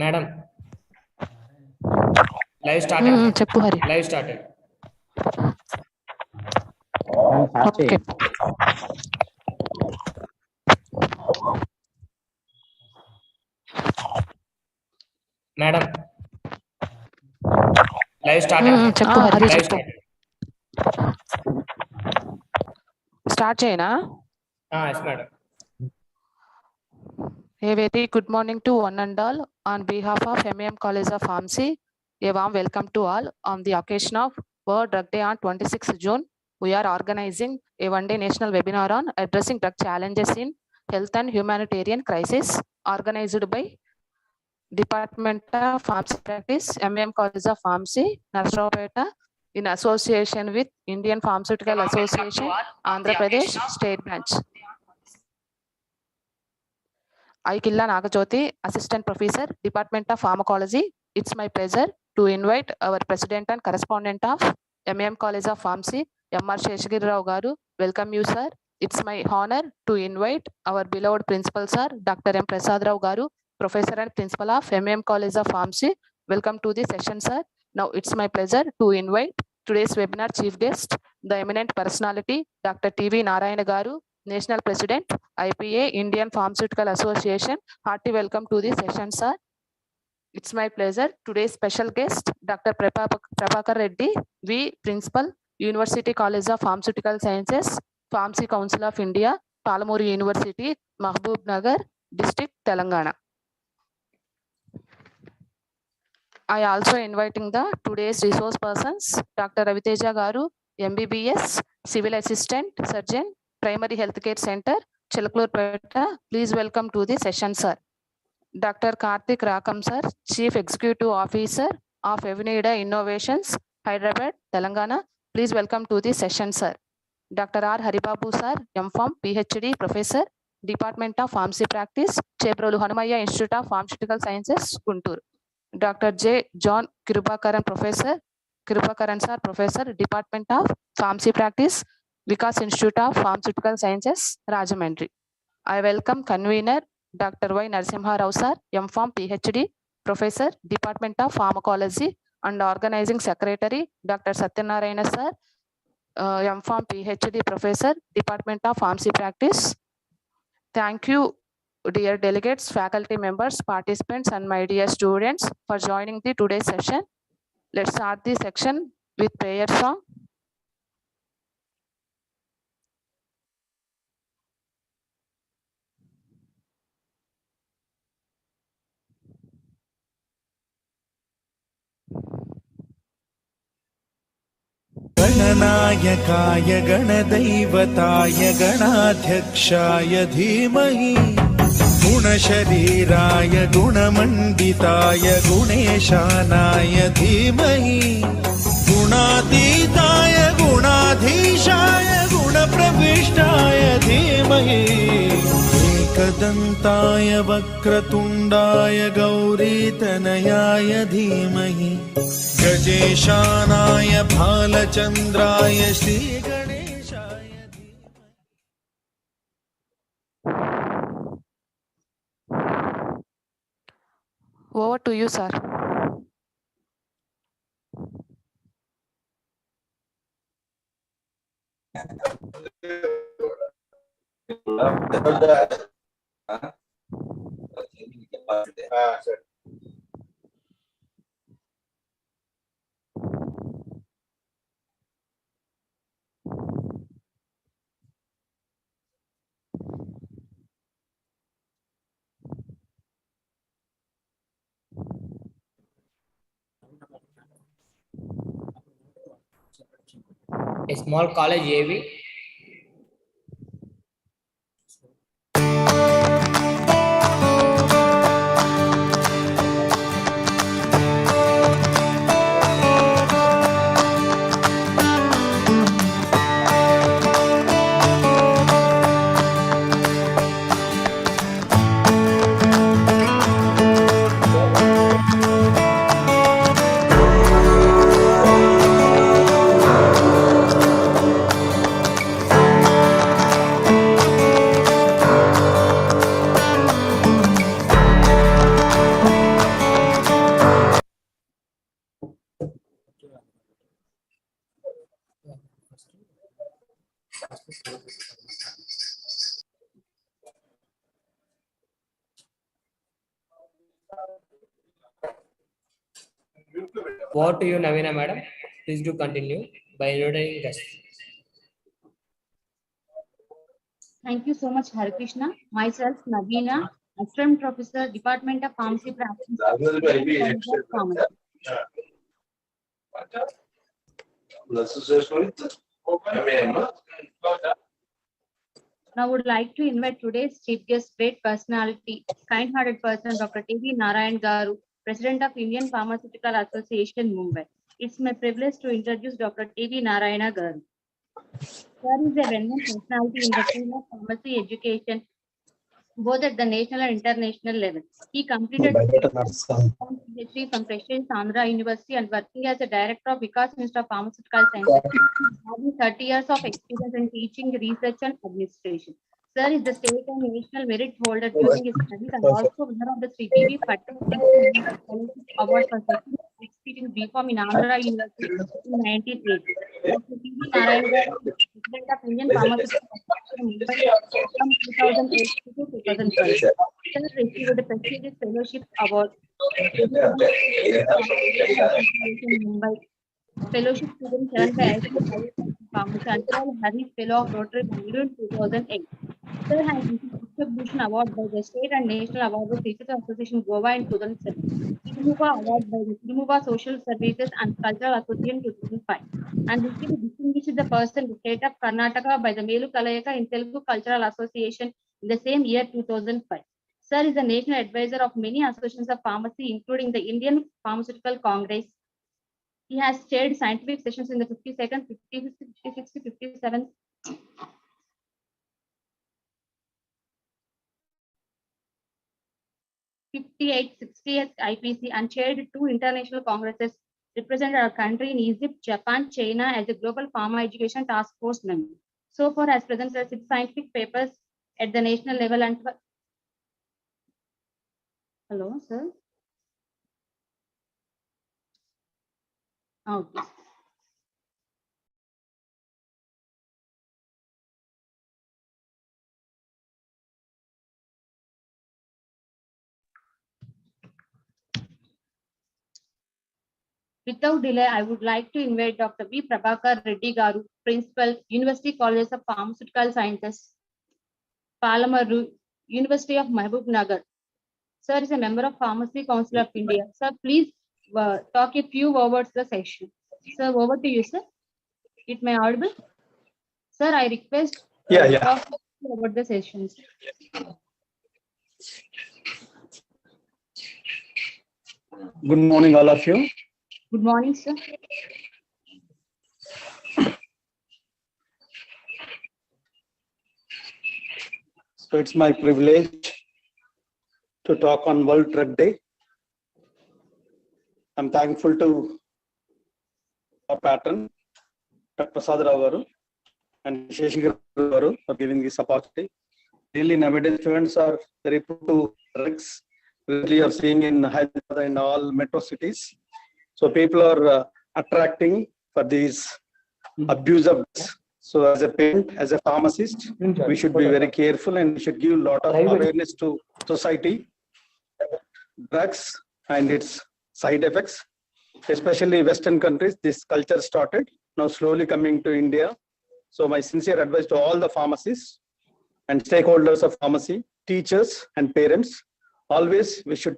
Madam, live started. చెప్పు Hari. Live started. Okay. Madam, live started. చెప్పు Hari. Live చెప్పు. started. Start చేయనా? Yes, madam. A very good morning to one and all. On behalf of M.A.M College of Pharmacy, a warm welcome to all. On the occasion of World Drug Day on 26th June, we are organizing a one-day national webinar on addressing drug challenges in health and humanitarian crisis, organized by Department of Pharmacy Practice, M.A.M College of Pharmacy, Narsopeta, in association with Indian Pharmaceutical Association, Andhra Pradesh State Branch. I Killa Nagajyoti, Assistant Professor, Department of Pharmacology. It's my pleasure to invite our President and Correspondent of M.A.M College of Pharmacy, M.R. Sheshagiri Rao Garu. Welcome you, sir. It's my honor to invite our beloved Principal, sir, Dr. M. Prasad Rao Garu, Professor and Principal of M.A.M College of Pharmacy. Welcome to the session, sir. Now it's my pleasure to invite today's webinar chief guest, the eminent personality, Dr. T.V. Narayana Garu, National President, IPA, Indian Pharmaceutical Association. Hearty welcome to the session, sir. It's my pleasure. Today's special guest, Dr. Prabhakar Reddy, V. Principal, University College of Pharmaceutical Sciences, Pharmacy Council of India, Palamuri University, Mahbub Nagar, District, Telangana. I also inviting the today's resource persons, Dr. Raviteja Garu, MBBS, Civil Assistant, Surgeon, Primary Healthcare Center, Chilakulurpeta. Please welcome to the session, sir. Dr. Karthik Rakam, sir, Chief Executive Officer of Avenida Innovations, Hyderabad, Telangana. Please welcome to the session, sir. Dr. R. Haribabu, sir, M.Pharm, PhD, Professor, Department of Pharmacy Practice, Chebrolu Hanumaya Institute of Pharmaceutical Sciences, Guntur. Dr. J. John Kirupakaran, Professor, sir, Professor, Department of Pharmacy Practice, Vikas Institute of Pharmaceutical Sciences, Rajahmundry. I welcome convener Dr. Y. Narasimha Rao, sir, M.Pharm, PhD, Professor, Department of Pharmacology, and Organizing Secretary, Dr. Satyanarayana, sir, M.Pharm, PhD, Professor, Department of Pharmacy Practice. Thank you, dear delegates, faculty members, participants, and my dear students for joining the today's session. Let's start the section with prayer song. गणनायकाय गणदैवताय गणाध्यक्षाय धीमहि गुणशरीराय गुणमण्डिताय गुणेशानाय धीमहि गुणातीताय गुणाधीशाय गुणप्रविष्टाय धीमहि एकदन्ताय वक्रतुण्डाय गौरीतनयाय धीमहि गजेशानाय भालचन्द्राय श्रीगणेशाय धीमहि। Over to you, sir. A small college AV. What to you, Navina madam? Please do continue by introducing guests. Thank you so much, Hare Krishna. Myself, Navina, Assistant Professor, Department of Pharmacy Practice, M.A.M College of Pharmacy. Now, I would like to invite today's chief guest, great personality, kind-hearted person, Dr. T.V. Narayan Garu, President of Indian Pharmaceutical Association, Mumbai. It's my privilege to introduce Dr. T.V. Narayana Garu. Sir is a well-known personality in the field of pharmacy education, both at the national and international level. He completed PhD from prestigious Andhra University and working as a director of Vikas Institute of Pharmaceutical Sciences, having 30 years of experience in teaching, research, and administration. Sir is the state and national merit holder during his studies and also winner of the Sri P.V. Patel Award for experience reform in Andhra University in 1980. Dr. T.V. Narayan Garu, President of Indian Pharmaceutical Association from 2008 to 2012. Sir received the prestigious fellowship award. Mumbai. Fellowship student earned by IIT College of Pharmacy and Harris Fellow of Rotary Bangalore in 2008. Sir has received distribution award by the state and national award by Teachers Association Goa in 2007. Srimuva award by the Srimuva Social Services and Cultural Association 2005. And received distinguished the person the state of Karnataka by the Melu Kalayaka in Telugu Cultural Association in the same year 2005. Sir is a national advisor of many associations of pharmacy, including the Indian Pharmaceutical Congress. He has chaired scientific sessions in the 52nd, 56th, 56th, 57th, 58th, 60th IPC and chaired 2 international congresses, represented our country in Egypt, Japan, China as a Global Pharma Education Task Force member. So far has presented 6 scientific papers at the national level and... Hello, sir. Okay. Without delay, I would like to invite Dr. B. Prabhakar Reddy Garu, Principal, University College of Pharmaceutical Sciences, Palamaru, University of Mahbub Nagar. Sir is a member of Pharmacy Council of India. Sir, please talk a few words the session. Sir, over to you, sir. It may audible. Sir, I request talk about the sessions. Good morning, all of you. Good morning, sir. So it's my privilege to talk on World Drug Day. I'm thankful to our patron, Dr. Prasad Rao Garu and Sheshikar Garu for giving this opportunity. Really, nowadays students are very prone to drugs. Really, are seeing in Hyderabad and all metro cities. So people are attracting for these abuse of drugs. So as a parent, as a pharmacist, we should be very careful and we should give a lot of awareness to society about drugs and its side effects. Especially Western countries, this culture started, now slowly coming to India. So my sincere advice to all the pharmacists and stakeholders of pharmacy, teachers and parents, always we should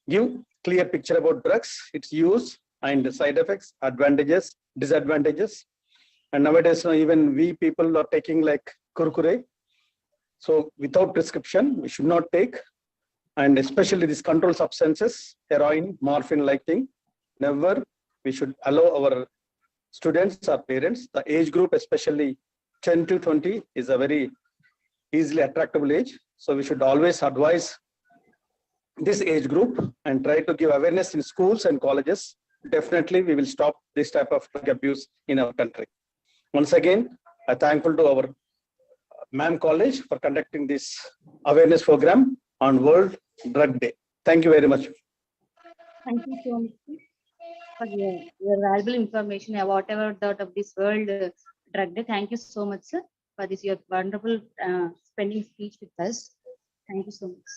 give clear picture about drugs, its use and side effects, advantages, disadvantages. And nowadays, even we people are taking like kurkure. So without prescription, we should not take. And especially these controlled substances, heroin, morphine like thing, never we should allow our students or parents. The age group, especially 10 to 20, is a very easily attractable age. So we should always advise this age group and try to give awareness in schools and colleges. Definitely, we will stop this type of drug abuse in our country. Once again, I'm thankful to our M.A.M College for conducting this awareness program on World Drug Day. Thank you very much. Thank you so much for your valuable information about whatever that of this World Drug Day. Thank you so much, sir, for this your wonderful spending speech with us. Thank you so much.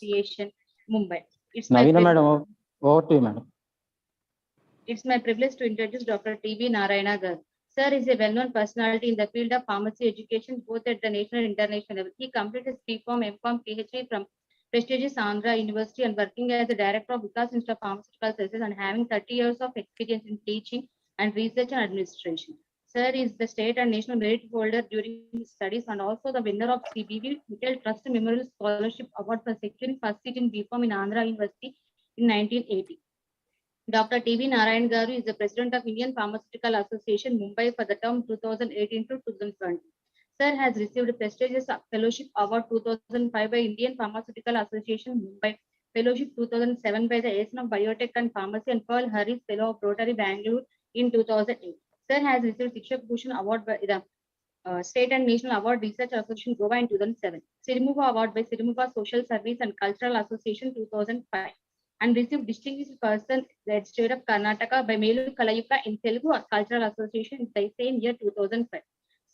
Association, Mumbai. It's my Navina privilege- madam, over to you, madam. It's my privilege to introduce Dr. T.B. Narayana Gar. Sir is a well-known personality in the field of pharmacy education, both at the national and international level. He completed his B.Com, M.Com, PhD from prestigious Andhra University and working as a director of Vikas Institute of Pharmaceutical Sciences and having 30 years of experience in teaching and research and administration. Sir is the state and national merit holder during his studies and also the winner of CBV Mittal Trust Memorial Scholarship Award for securing first seat in BPharm in Andhra University in 1980. Dr. T.V. Narayan Garu is the president of Indian Pharmaceutical Association, Mumbai for the term 2018 to 2020. Sir has received a prestigious fellowship award 2005 by Indian Pharmaceutical Association, Mumbai, fellowship 2007 by the Asian of Biotech and Pharmacy and Pearl Harris Fellow of Rotary Bangalore in 2008. Sir has received Shikshak Bhushan Award by the State and National Award Research Association Goa in 2007, Sirimuva Award by Sirimuva Social Service and Cultural Association 2005, and received Distinguished Person at State of Karnataka by Melu Kalayuka in Telugu Cultural Association in the same year 2005.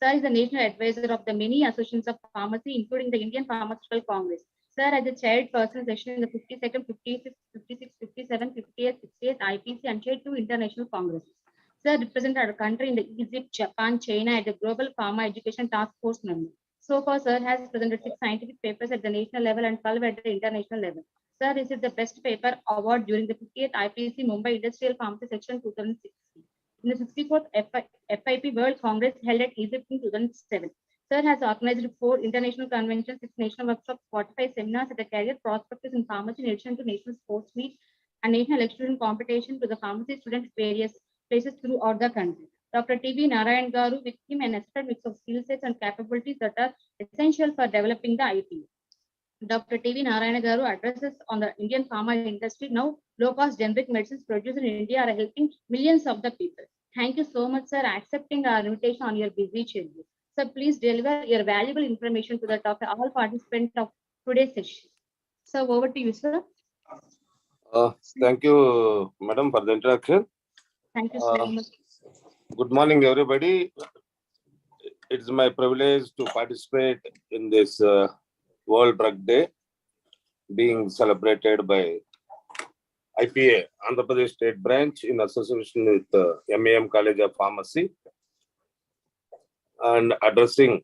Sir is the national advisor of the many associations of pharmacy, including the Indian Pharmaceutical Congress. Sir has a chaired personal section in the 52nd, 56th, 56th, 57th, 58th, 60th IPC and chaired 2 international congresses. Sir represented our country in the Egypt, Japan, China at the Global Pharma Education Task Force member. So far, Sir has presented 6 scientific papers at the national level and 12 at the international level. Sir received the Best Paper Award during the 58th IPC Mumbai Industrial Pharmacy Section 2016. In the 64th FIP World Congress held at Egypt in 2007. Sir has organized 4 international conventions, 6 national workshops, 45 seminars at the career prospectus in pharmacy in addition to national sports meet and national extension competition to the pharmacy students various places throughout the country. Dr. T.V. Narayan Garu with him an expert mix of skill sets and capabilities that are essential for developing the IP. Dr. T.V. Narayan Garu addresses on the Indian pharma industry. Now, low-cost generic medicines produced in India are helping millions of the people. Thank you so much, sir, accepting our invitation on your busy schedule. Sir, please deliver your valuable information to the top all participants of today's session. So, over to you, sir. Thank you, madam, for the introduction. Thank you so much. Good morning, everybody. It's my privilege to participate in this World Drug Day being celebrated by IPA, Andhra Pradesh State Branch, in association with M.A.M College of Pharmacy, and addressing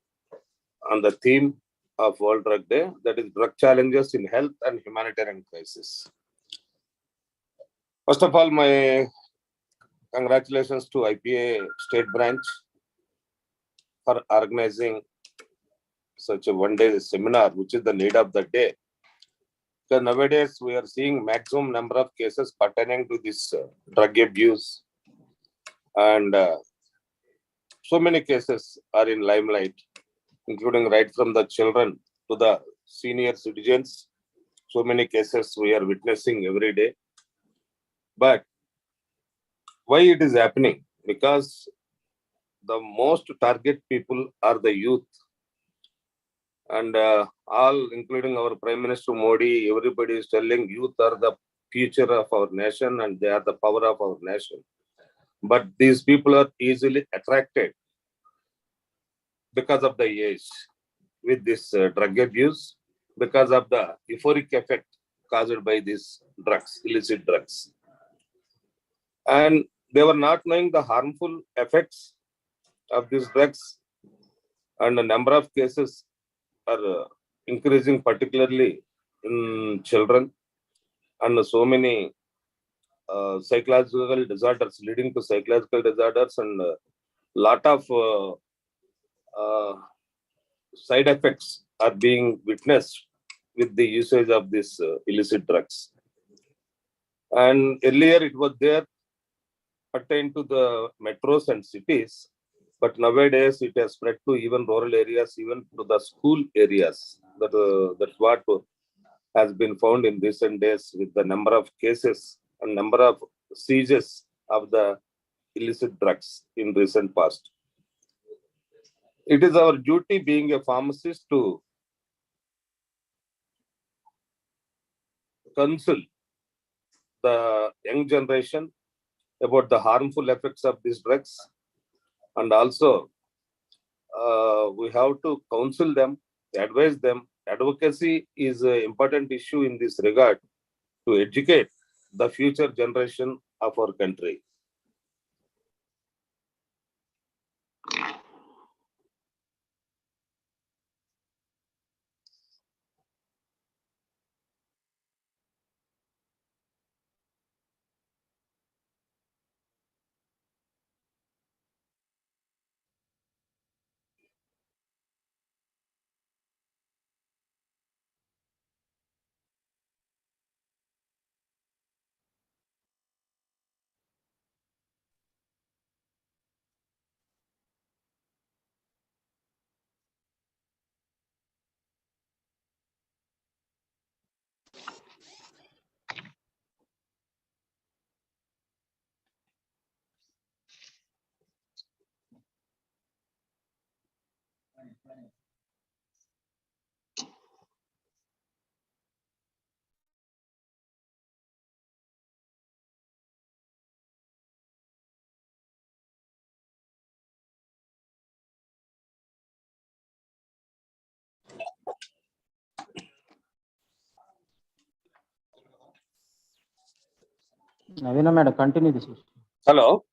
on the theme of World Drug Day, that is drug challenges in health and humanitarian crisis. First of all, my congratulations to IPA State Branch for organizing such a one-day seminar, which is the need of the day. Because nowadays we are seeing maximum number of cases pertaining to this drug abuse, and so many cases are in limelight, including right from the children to the senior citizens. So many cases we are witnessing every day. But why it is happening? Because the most target people are the youth. And all, including our Prime Minister Modi, everybody is telling youth are the future of our nation and they are the power of our nation. But these people are easily attracted because of the age with this drug abuse, because of the euphoric effect caused by these drugs, illicit drugs. And they were not knowing the harmful effects of these drugs, and the number of cases are increasing, particularly in children, and so many psychological disorders leading to psychological disorders, and a lot of side effects are being witnessed with the usage of these illicit drugs. And earlier it was there pertain to the metros and cities, but nowadays it has spread to even rural areas, even to the school areas. That's what has been found in recent days with the number of cases and number of seizures of the illicit drugs in recent past. It is our duty being a pharmacist to counsel the young generation about the harmful effects of these drugs, and also we have to counsel them, advise them. Advocacy is an important issue in this regard to educate the future generation of our country. Navina madam, continue this. Hello,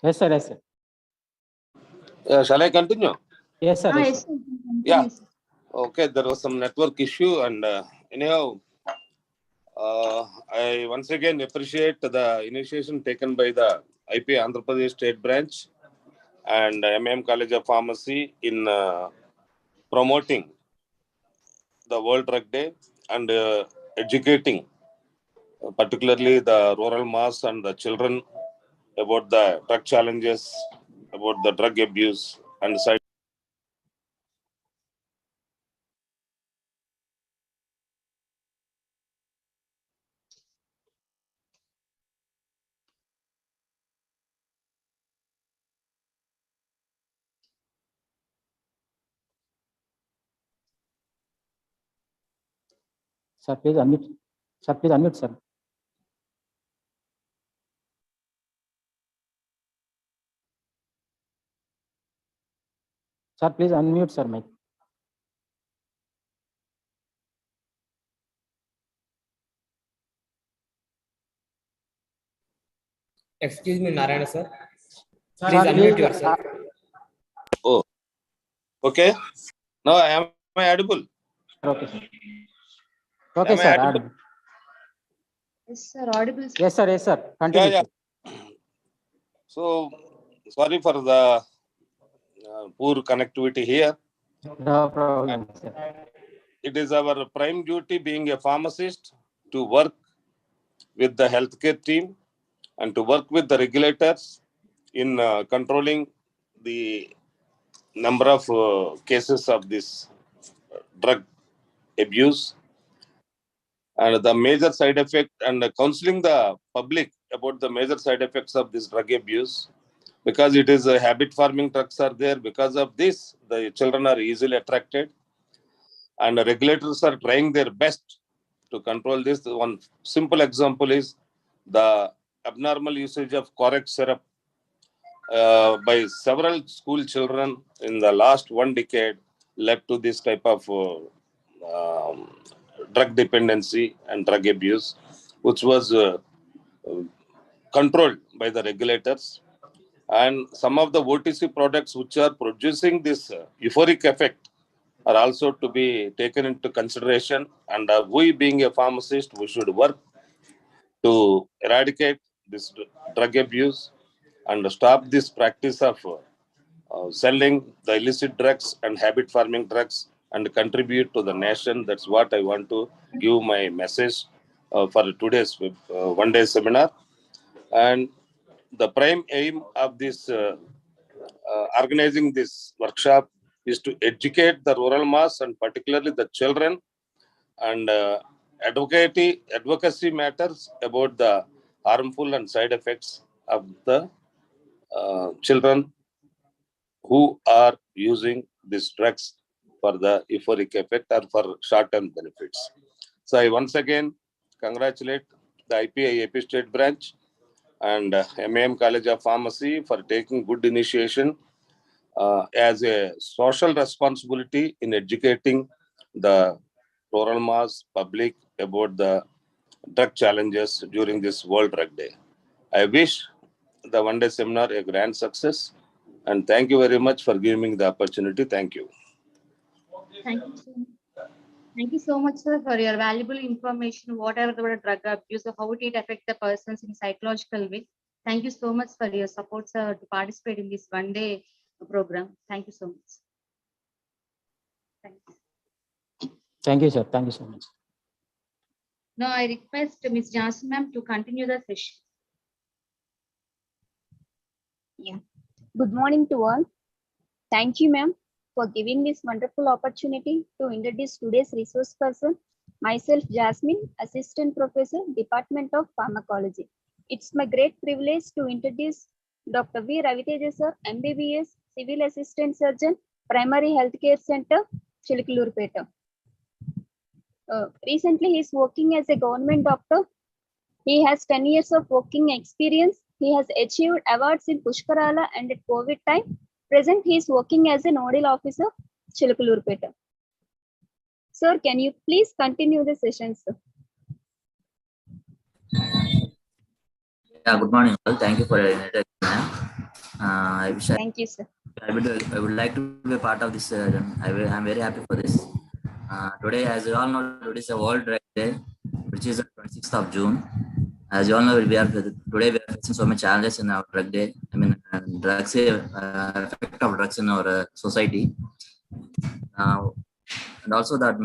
Yes, sir. Yes, sir. shall I continue? Yes, sir. Yes, Yes, sir. sir. Yeah. Continue, sir. Okay, there was some network issue, and anyhow, I once again appreciate the initiation taken by the IP Andhra Pradesh State Branch and M.A.M College of Pharmacy in promoting the World Drug Day and educating, particularly the rural mass and the children, about the drug challenges, about the drug abuse and side. Sir, please unmute. Sir, please unmute, sir. Sir, please unmute, sir, mic. Excuse me, Narayana sir. Sir, Please unmute yourself. Oh, okay. Now am I audible? Okay, sir. Okay, Am I sir. audible? Yes, sir. Audible, sir. Yes, sir. Yes, sir. Continue, Yeah. sir. So sorry for the poor connectivity here. No problem, sir. It is our prime duty, being a pharmacist, to work with the healthcare team and to work with the regulators in controlling the number of cases of this drug abuse and the major side effect, and counseling the public about the major side effects of this drug abuse, because it is a habit forming drugs are there. Because of this, the children are easily attracted, and the regulators are trying their best to control this. One simple example is the abnormal usage of correct syrup by several school children in the last 1 decade led to this type of drug dependency and drug abuse, which was controlled by the regulators. And some of the OTC products which are producing this euphoric effect are also to be taken into consideration. And we, being a pharmacist, we should work to eradicate this drug abuse and stop this practice of selling the illicit drugs and habit forming drugs and contribute to the nation. That's what I want to give my message for today's 1 day seminar. And the prime aim of this organizing this workshop is to educate the rural mass and particularly the children, and advocacy matters about the harmful and side effects of the children who are using these drugs for the euphoric effect or for short-term benefits. So I once again congratulate the IPA AP State Branch and M.A.M College of Pharmacy for taking good initiation as a social responsibility in educating the rural mass public about the drug challenges during this World Drug Day. I wish the 1 day seminar a grand success, and thank you very much for giving me the opportunity. Thank you. Thank you so much. Thank you so much, sir, for your valuable information, whatever the drug abuse, or how it affect the persons in psychological way. Thank you so much for your support, sir, to participate in this 1 day program. Thank you so much. Thanks. Thank you, sir. Thank you so much. Now I request Ms. Jansen ma'am to continue the session. Yeah. Good morning to all. Thank you, ma'am, for giving this wonderful opportunity to introduce today's resource person. Myself, Jasmine, Assistant Professor, Department of Pharmacology. It's my great privilege to introduce Dr. V. Raviteja sir, MBBS, Civil Assistant Surgeon, Primary Healthcare Center, Chilikalurpeta. Recently, he is working as a government doctor. He has 10 years of working experience. He has achieved awards in Pushkarala and at COVID time. Present, he is working as a nodal officer, Chilikalurpeta. Sir, can you please continue the session, sir? Yeah, good morning all. Thank you for your invitation. Thank you, sir. I would like to be a part of this. I'm very happy for this. Today, as you all know, today is a World Drug Day, which is the 26th of June. As you all know, today we are facing so many challenges in our drug day. I mean, drugs, effect of drugs in our society. And also that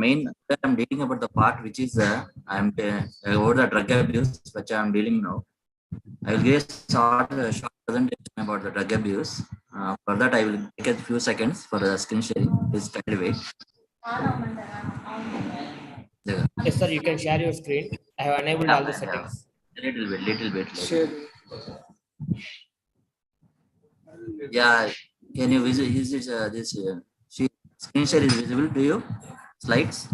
I'm dealing about the part which is I'm over the drug abuse, which I'm dealing now. I will give a short presentation about the drug abuse. For that, I will take a few seconds for the screen sharing. Please kindly wait. Yes, sir, you can share your screen. I have enabled all the settings. Little bit. Sure. Yeah, can you visit? Is this screen share is visible to you? Slides?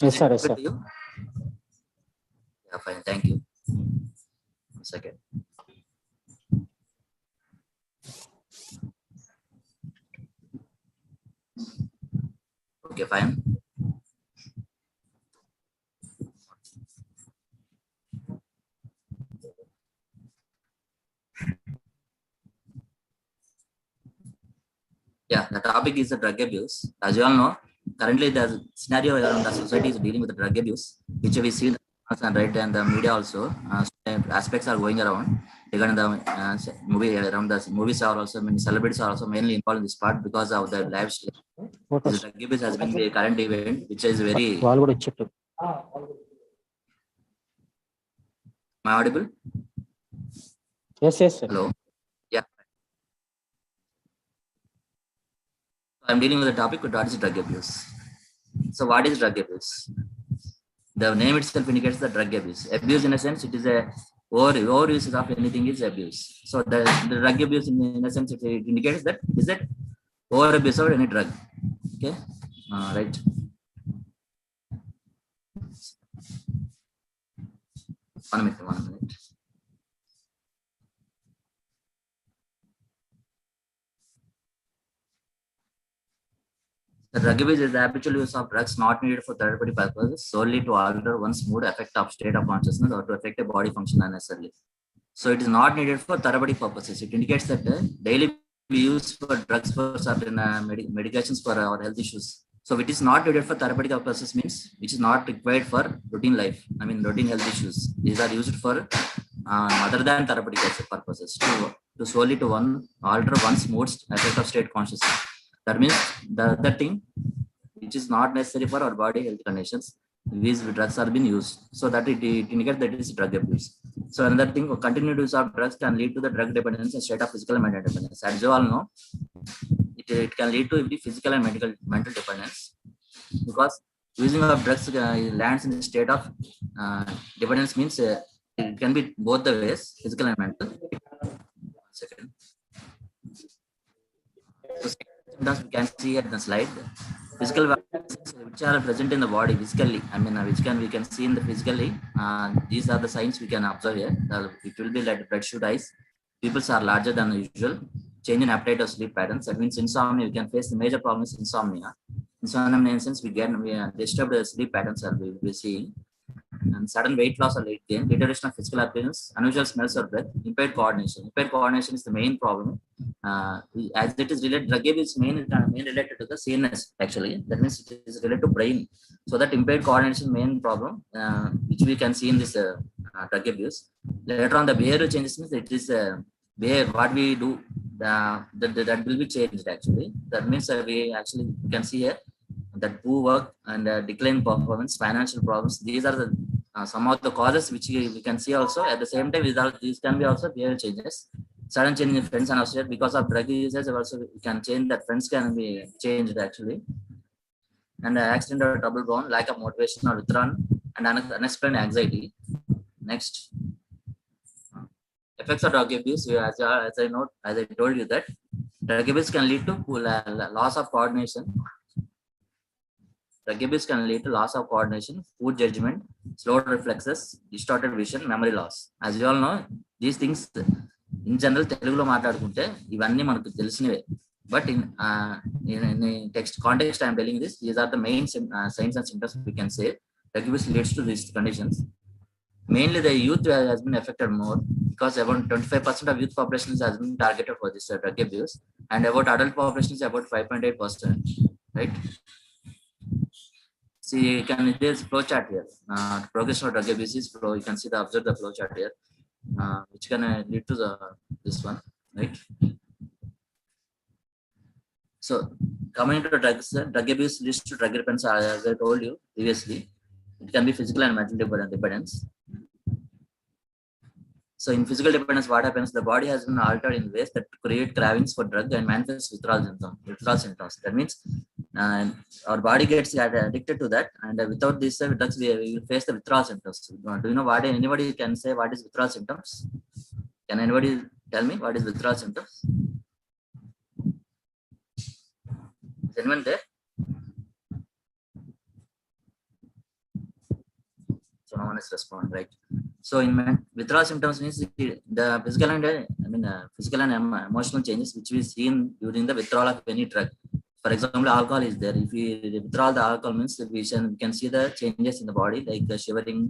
Yes, sir. Yes, sir. Yeah, fine. Thank you. 1 second. Okay, fine. Yeah, the topic is the drug abuse. As you all know, currently the scenario around the society is dealing with the drug abuse, which we see and right and the media also. Aspects are going around regarding the movie around the movies are also many celebrities are also mainly involved in this part because of their lifestyle. The drug abuse has been a current event, which is very. Am I audible? Yes, yes, sir. Hello. Yeah. I'm dealing with the topic of what is drug abuse. So what is drug abuse? The name itself indicates the drug abuse. Abuse, in a sense, it is a overuse of anything is abuse. So the drug abuse, in a sense, it indicates that is it over abuse of any drug. Okay, right. One minute. The drug abuse is the habitual use of drugs not needed for therapeutic purposes, solely to alter one's mood, affect of state of consciousness, or to affect a body function unnecessarily. So it is not needed for therapeutic purposes. It indicates that daily we use for drugs for certain medications for our health issues. So it is not needed for therapeutic purposes means which is not required for routine life. I mean routine health issues. These are used for other than therapeutic purposes to solely to alter one's moods, affect of state consciousness. That means the other thing which is not necessary for our body health conditions, these drugs are being used. So that it indicates that it is drug abuse. So another thing, continued use of drugs can lead to the drug dependence and state of physical and mental dependence. As you all know, it can lead to physical and mental dependence because using of drugs lands in a state of dependence means it can be both the ways, physical and mental. 1 second. So symptoms we can see at the slide. Physical violations which are present in the body physically, I mean, we can see in the physically. These are the signs we can observe here. It will be like bloodshot eyes. Pupils are larger than usual. Change in appetite or sleep patterns. That means insomnia. We can face the major problem is insomnia. Insomnia in sense we disturbed sleep patterns are we seeing. And sudden weight loss or weight gain, deterioration of physical appearance, unusual smells or breath, impaired coordination. Impaired coordination is the main problem. As it is related, drug abuse is main related to the CNS actually. That means it is related to brain. So that impaired coordination main problem, which we can see in this drug abuse. Later on, the behavior changes means it is behavior what we do that will be changed actually. That means we can see here that poor work and decline performance, financial problems. These are the some of the causes which we can see also. At the same time, these can be also behavior changes. Sudden change in friends and associates because of drug usage also we can change that friends can be changed actually. And accident or trouble bone, lack of motivation or withdrawn, and unexplained anxiety. Next. Effects of drug abuse, as I told you that Drug abuse can lead to loss of coordination. Drug abuse can lead to loss of coordination, poor judgment, slowed reflexes, distorted vision, memory loss. As you all know, these things in general Telugulo మాట్లాడుకుంటే ఇవన్నీ మనకు తెలిసినవే. But in text context, I am telling this. These are the main signs and symptoms we can say drug abuse leads to these conditions. Mainly, the youth has been affected more because about 25% of youth population has been targeted for this drug abuse, and about adult population is about 5.8%. Right? See, you can there's flow chart here. Progression of drug abuse is flow. You can see observe the flow chart here, which can lead to this one, right? So coming to drugs, drug abuse leads to drug dependence. As I told you previously, it can be physical and mental dependence. So in physical dependence, what happens? The body has been altered in ways that create cravings for drug and manifest withdrawal symptoms. That means our body gets addicted to that, and without these drugs, we will face the withdrawal symptoms. Do you know what? Anybody can say what is withdrawal symptoms? Can anybody tell me what is withdrawal symptoms? Is anyone there? So no one is responding, right? So in withdrawal symptoms means the physical and physical and emotional changes which we see during the withdrawal of any drug. For example, alcohol is there. If we withdraw the alcohol, means we can see the changes in the body, like shivering,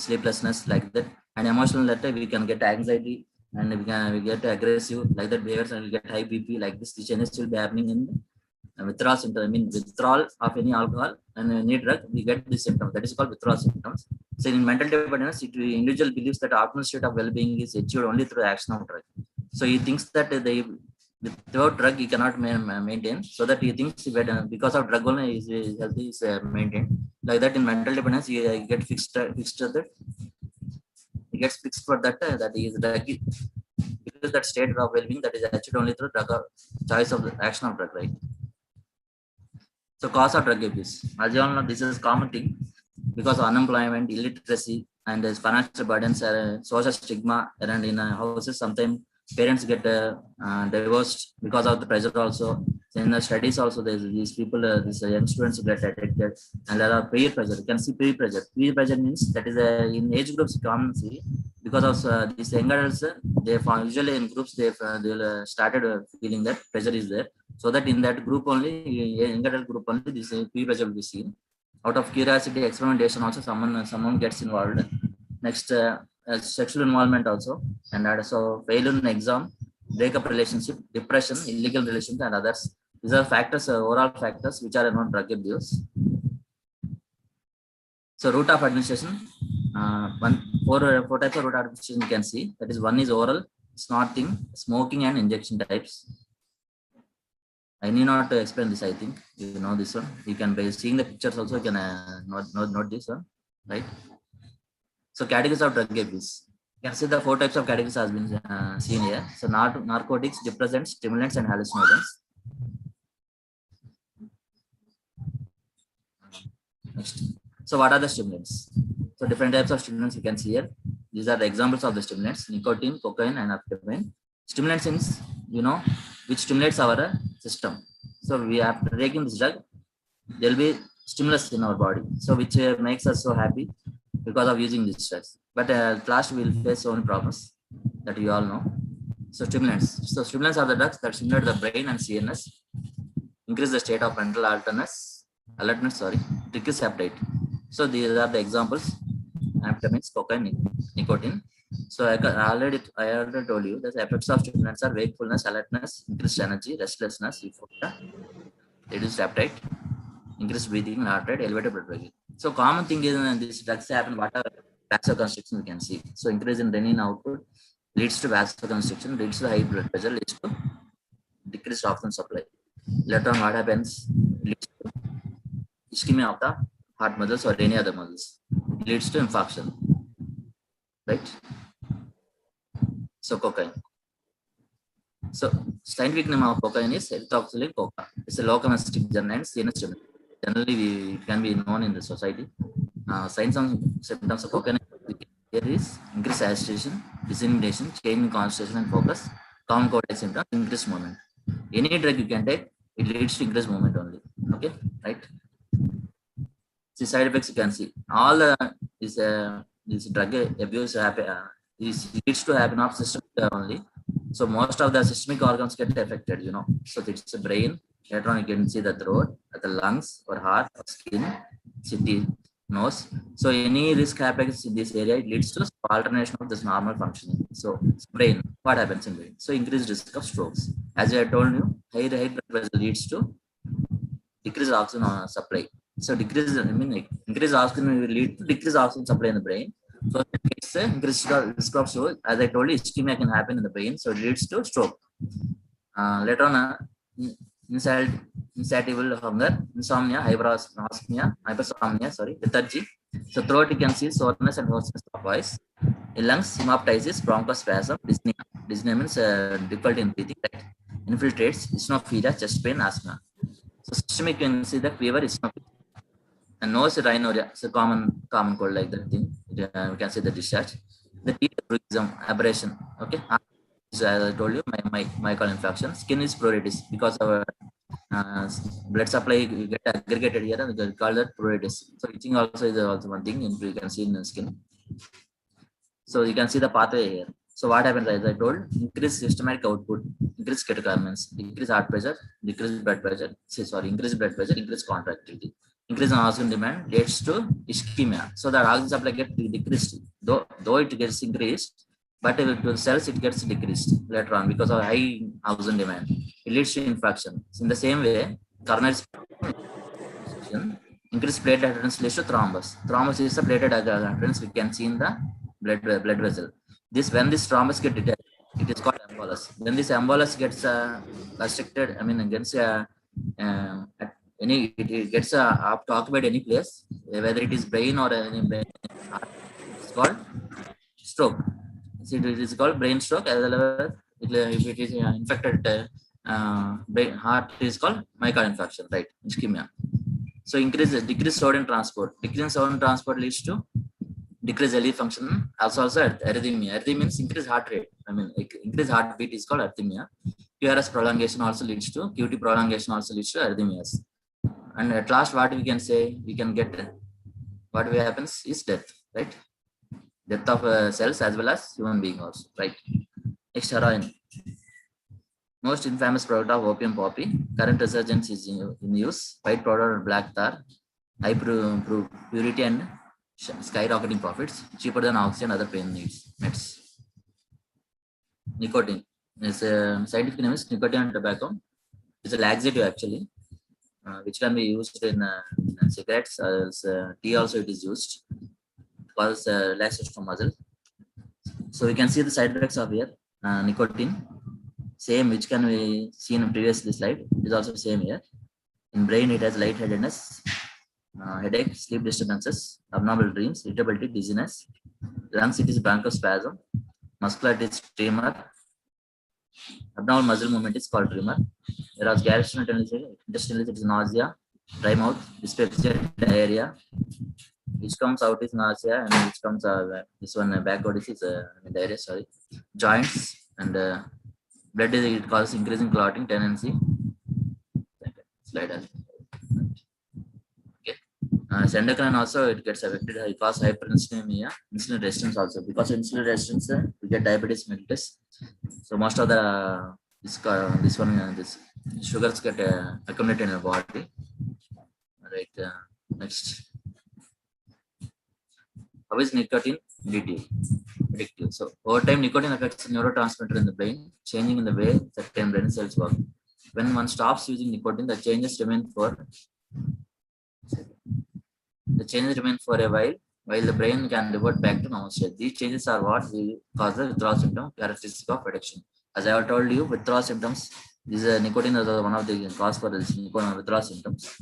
sleeplessness, like that. And emotional letter, we can get anxiety, and we get aggressive, like that behaviors, and we get high BP, like this. The changes will be happening in withdrawal symptoms. I mean, withdrawal of any alcohol and any drug, we get this symptom. That is called withdrawal symptoms. So in mental dependence, individual believes that optimal state of well-being is achieved only through the action of drug. So he thinks that without drug he cannot maintain. So that he thinks that because of drug only his health is maintained. Like that in mental dependence, he get fixed that he gets fixed for that that he is drug. Because that state of well-being that is achieved only through drug choice of the action of drug, right? So cause of drug abuse. As you all know, this is a common thing because of unemployment, illiteracy, and there's financial burdens, social stigma, and in houses sometimes parents get divorced because of the pressure also. In the studies also, there's these people, these young students get addicted, and there are peer pressure. You can see peer pressure. Peer pressure means that is in age groups you can see because of these young adults, they usually in groups they started feeling that pressure is there. So that in that group only, young adult group only, this peer pressure will be seen. Out of curiosity, experimentation also, someone gets involved. Next, sexual involvement also, and also failure in exam, breakup relationship, depression, illegal relations, and others. These are factors, overall factors which are not drug abuse. So route of administration, four types of route of administration you can see. That is, one is oral, snorting, smoking, and injection types. I need not to explain this. I think you know this one. You can, by seeing the pictures also, you can note this one, right? So categories of drug abuse. You can see the 4 types of categories has been seen here. So narcotics, depressants, stimulants, and hallucinogens. Next. So what are the stimulants? So different types of stimulants you can see here. These are the examples of the stimulants: nicotine, cocaine, and amphetamine. Stimulants means, you know, which stimulates our system. So we are taking this drug, there will be stimulus in our body, so which makes us so happy because of using these drugs. But at last we will face so many problems that you all know. So stimulants. So stimulants are the drugs that stimulate the brain and CNS, increase the state of mental alertness, decrease appetite. So these are the examples: amphetamines, cocaine, nicotine. So I already told you that the effects of stimulants are wakefulness, alertness, increased energy, restlessness, euphoria, reduced appetite, increased breathing, heart rate, elevated blood pressure. So common thing is these drugs happen. What are vasoconstriction? You can see. So increase in renin output leads to vasoconstriction, leads to high blood pressure, leads to decreased oxygen supply. Later on, what happens? Leads to ischemia of the heart muscles or any other muscles. It leads to infarction. Right? So cocaine. So scientific name of cocaine is ethoxylate coca. It's a low chemistry and CNS stimulant. Generally, it can be known in the society. Signs and symptoms of cocaine here is increased agitation, dissemination, change in concentration and focus, common cold symptom, increased movement. Any drug you can take, it leads to increased movement only. Okay, right? The side effects you can see. All this drug abuse leads to happen of systemic only. So most of the systemic organs get affected, you know. So it's the brain. Later on you can see the throat, the lungs, or heart, or skin, city, nose. So any risk happens in this area, it leads to alternation of this normal functioning. So brain, what happens in brain? So increased risk of strokes. As I told you, high blood pressure leads to decreased oxygen supply. So increased oxygen will lead to decreased oxygen supply in the brain. So it's increased risk of stroke. As I told you, ischemia can happen in the brain, so it leads to stroke. Later on, insatiable hunger, insomnia, hypersomnia, lethargy. So throat you can see soreness and hoarseness of voice. In lungs, hemoptysis, bronchospasm, dyspnea. Dyspnea means difficulty in breathing. Right? Infiltrates, eosinophilia, chest pain, asthma. So systemic, you can see the fever, eosinophilia. And nose rhinorrhea, it's a common cold like that thing. We can see the discharge. The teeth bruising, abrasion. Okay. So as I told you, myocardial infarction. Skin is pruritus because our blood supply get aggregated here, and we call that pruritus. So itching also is also one thing you can see in the skin. So you can see the pathway here. So what happens, as I told, increased systematic output, increased catecholamines, increased heart pressure, decreased blood pressure. Increased blood pressure, increased contractility. Increase in oxygen demand leads to ischemia. So the oxygen supply gets decreased. Though it gets increased, but to the cells it gets decreased later on because of high oxygen demand. It leads to infarction. In the same way, coronary increased platelet adherence leads to thrombus. Thrombus is a platelet adherence we can see in the blood vessel. When this thrombus gets detected, it is called embolus. When this embolus gets restricted, it gets to occupy any place, whether it is brain or any brain, it's called stroke. So it is called brain stroke. As well as if it is infected brain, heart is called myocardial infarction, right? Ischemia. So decreased sodium transport. Decreased sodium transport leads to decreased LV function. Also arrhythmia. Arrhythmia means increased heart rate. Increased heartbeat is called arrhythmia. QRS prolongation also leads to QT prolongation also leads to arrhythmias. And at last, what we can say, we can get what happens is death, right? Death of cells as well as human being also, right? Next, heroin. Most infamous product of opium poppy. Current resurgence is in use. White powder, black tar, high purity and skyrocketing profits, cheaper than oxygen and other pain meds. Nicotine. Its scientific name is nicotine and tobacco. It's a laxative actually, which can be used in cigarettes. Tea also it is used. It causes relaxation from muscle. So we can see the side effects of here. Nicotine, same which can be seen in previous slide, is also same here. In brain it has lightheadedness, headache, sleep disturbances, abnormal dreams, irritability, dizziness. Lungs it is bronchospasm, muscular it is tremor, abnormal muscle movement is called tremor. Whereas gastrointestinal it is nausea, dry mouth, dyspepsia, diarrhea. Which comes out is nausea, and which comes this one backward is diarrhea. Joints and blood it causes increasing clotting tendency. Slide as okay. Endocrine also it gets affected. It causes hyperinsulinemia, insulin resistance also. Because of insulin resistance, we get diabetes mellitus. So most of the this sugars get accumulated in the body. Right. Next. How is nicotine addictive? So over time, nicotine affects neurotransmitter in the brain, changing in the way certain brain cells work. When one stops using nicotine, the changes remain for a while the brain can revert back to normal state. These changes are what will cause the withdrawal symptom characteristic of addiction. As I have told you, withdrawal symptoms, nicotine is one of the cause for this withdrawal symptoms.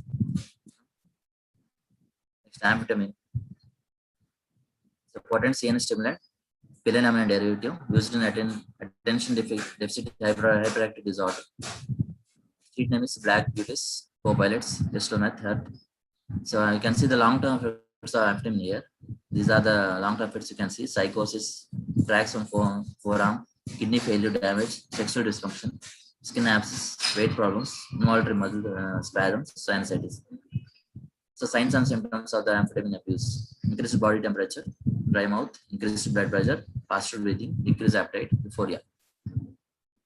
Next, amphetamine. The potent CNS stimulant, phenylalanine derivative, used in attention deficit hyperactive disorder. Street name is black beauties, co-pilots, crystal meth. So you can see the long-term effects of amphetamine here. These are the long-term effects you can see: psychosis, cracks on forearm, kidney failure, damage, sexual dysfunction, skin abscess, weight problems, involuntary muscle spasms, sinusitis. So signs and symptoms of the amphetamine abuse: increased body temperature, dry mouth, increased blood pressure, faster breathing, decreased appetite, euphoria.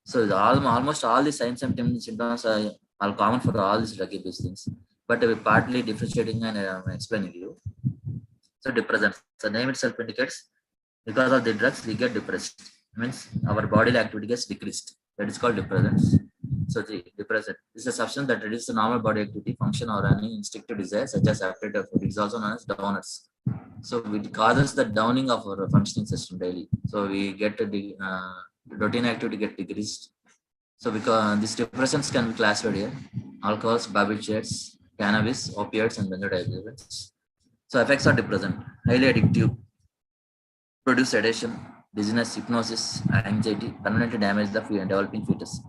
So almost all the signs and symptoms are common for all these drug abuse things, but we're partly differentiating and explaining you. So depressants, the name itself indicates because of the drugs we get depressed. Means our bodily activity gets decreased. That is called depressants. So the depressant is a substance that reduces the normal body activity, function, or any instinctive desire, such as appetite or food. It is also known as downers. So it causes the downing of our functioning system daily. So we get the routine activity get decreased. So because these depressants can be classified here: alcohols, barbiturates, cannabis, opioids, and benzodiazepines. So effects are depressant, highly addictive, produce sedation, dizziness, hypnosis, anxiety, permanently damage the developing fetus.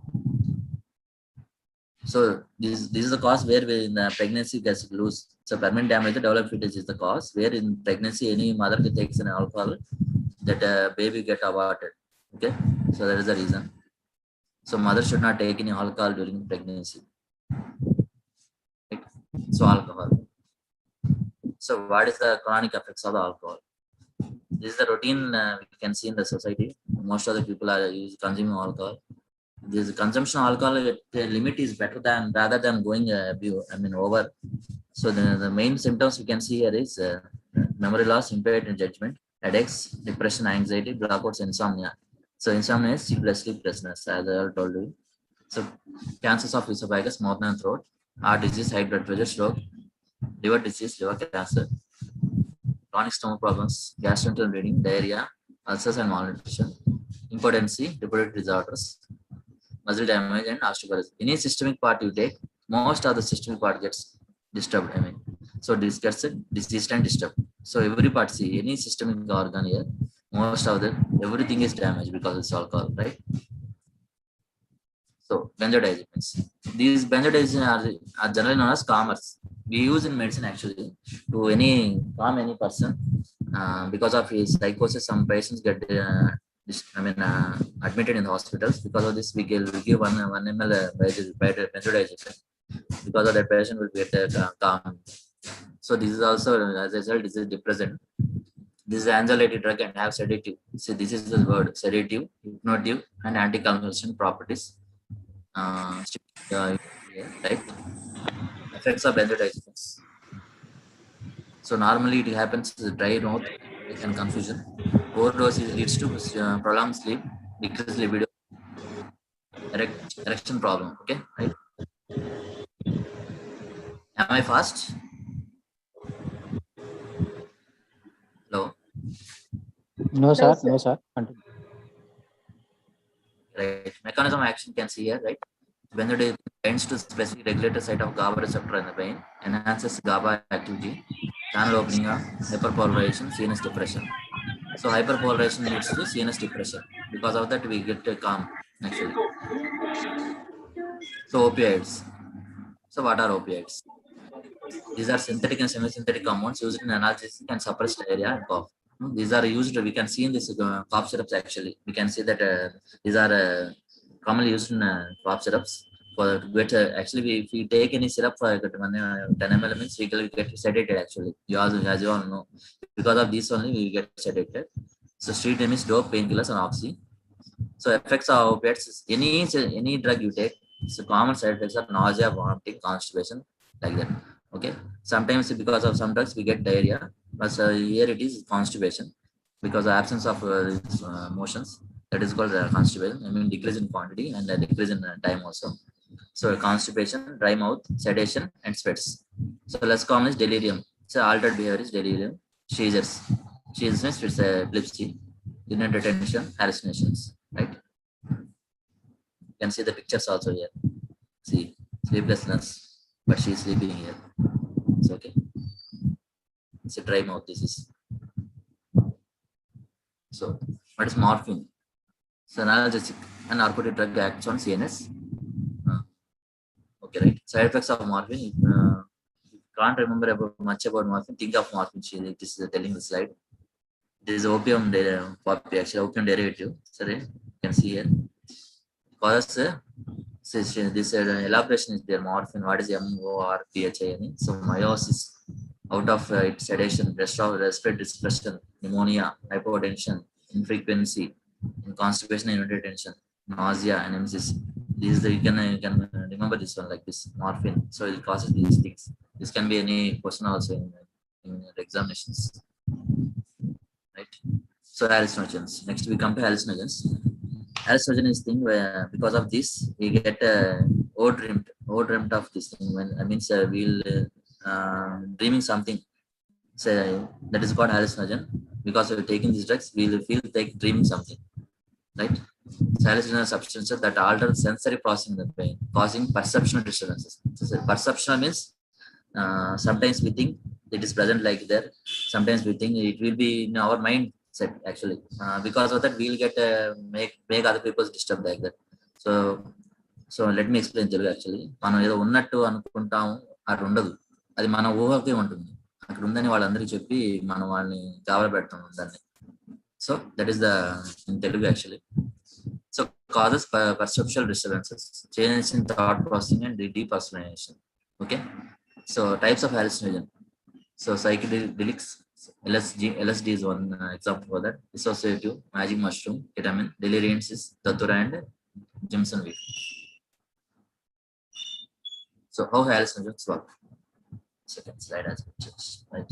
So this is the cause where we in the pregnancy gets loose. So permanent damage to developed fetus is the cause where in pregnancy any mother takes an alcohol, that baby get aborted. Okay, so that is the reason. So mother should not take any alcohol during pregnancy. Right? So alcohol. So what is the chronic effects of the alcohol? This is the routine we can see in the society. Most of the people are consuming alcohol. This consumption of alcohol, the limit is better than rather than going over. So the main symptoms we can see here is memory loss, impaired in judgment, headaches, depression, anxiety, blackouts, insomnia. So insomnia is sleeplessness, as I already told you. So cancers of esophagus, mouth and throat, heart disease, high blood pressure, stroke, liver disease, liver cancer, chronic stomach problems, gastrointestinal bleeding, diarrhea, ulcers and malnutrition, impotency, reproductive disorders, muscle damage, and osteoporosis. Any systemic part you take, most of the systemic part gets disturbed. So this gets diseased and disturbed. So every part, see any systemic organ here, most of the everything is damaged because it's alcohol, right? So benzodiazepines. These benzodiazepines are generally known as calmers. We use in medicine actually to calm any person because of his psychosis. Some patients get admitted in the hospitals. Because of this, we give 1 ml benzodiazepine. Because of that, patient will get calm. So this is also, as I said, this is depressant. This is anxiolytic drug and have sedative. See, this is the word: sedative, hypnotic, and anticonvulsant properties. Right? Effects of benzodiazepines. So normally it happens with dry mouth and confusion. Overdose leads to prolonged sleep, decreased libido, erection problem. Okay, right? Am I fast? Hello. No, sir. No, sir. Continue. Right. Mechanism of action can see here, right? Benzodiazepine binds to specific regulator site of GABA receptor in the brain, enhances GABA activity, channel opening up, hyperpolarization, CNS depression. So hyperpolarization leads to CNS depression. Because of that, we get calm actually. So opioids. So what are opioids? These are synthetic and semi-synthetic compounds used in analgesic and suppressed diarrhea and cough. These are used, we can see in this cough syrups actually. We can see that these are commonly used in cough syrups. For actually, if we take any syrup for 10 ml, means we will get sedated actually. As you all know, because of this only we get sedated. So street name is dope, painkillers, and oxy. So effects of opiates is any drug you take. So common side effects are nausea, vomiting, constipation, like that. Okay. Sometimes because of some drugs we get diarrhea, but here it is constipation because of absence of motions. That is called constipation. Decrease in quantity and decrease in time also. So constipation, dry mouth, sedation, and sweats. So less common is delirium. So altered behavior is delirium. Seizures. Seizures means it's epilepsy, inner retention, hallucinations. Right? You can see the pictures also here. See, sleeplessness, but she's sleeping here. It's okay. It's a dry mouth. This is. So, what is morphine? So, analgesic and narcotic drug acts on CNS. Okay, right. Side effects of morphine. If you can't remember much about morphine, think of morphine. This is telling the slide. This is opium, actually opium derivative. Sorry, You can see here. Causes this elaboration is there. Morphine. What is MORPHA? So meiosis. Out of its sedation, respiratory depression, pneumonia, hypotension, infrequency, constipation, urinary tension, nausea, and emesis. These you can remember this one like this morphine. So it causes these things. This can be any question also in examinations, right? So hallucinogens. Next we come to hallucinogens. Hallucinogen is thing where because of this we get dreamt of this thing. When I means we'll dreaming something. Say that is called hallucinogen. Because we're taking these drugs, we'll feel like dreaming something, right? So hallucinogen are substances that alter sensory processing in the brain, causing perceptual disturbances. So perceptual means sometimes we think it is present like there. Sometimes we think it will be in our mind set actually. Because of that, we'll get make other people disturbed like that. So let me explain Telugu actually. మనం ఏదో ఉన్నట్టు అనుకుంటాం అది ఉండదు. అది మన ఊహకే ఉంటుంది. అక్కడ ఉందని వాళ్ళందరికీ చెప్పి మనం వాళ్ళని గాబరా పెడతాం దాన్ని. So that is the in Telugu actually. So causes perceptual disturbances, changes in thought processing and depersonalization. Okay. So types of hallucinogen. So psychedelics, LSD is one example for that. Dissociative, magic mushroom, ketamine, delirium is datura and Jimson weed. So how hallucinogens work? Second slide as pictures, right?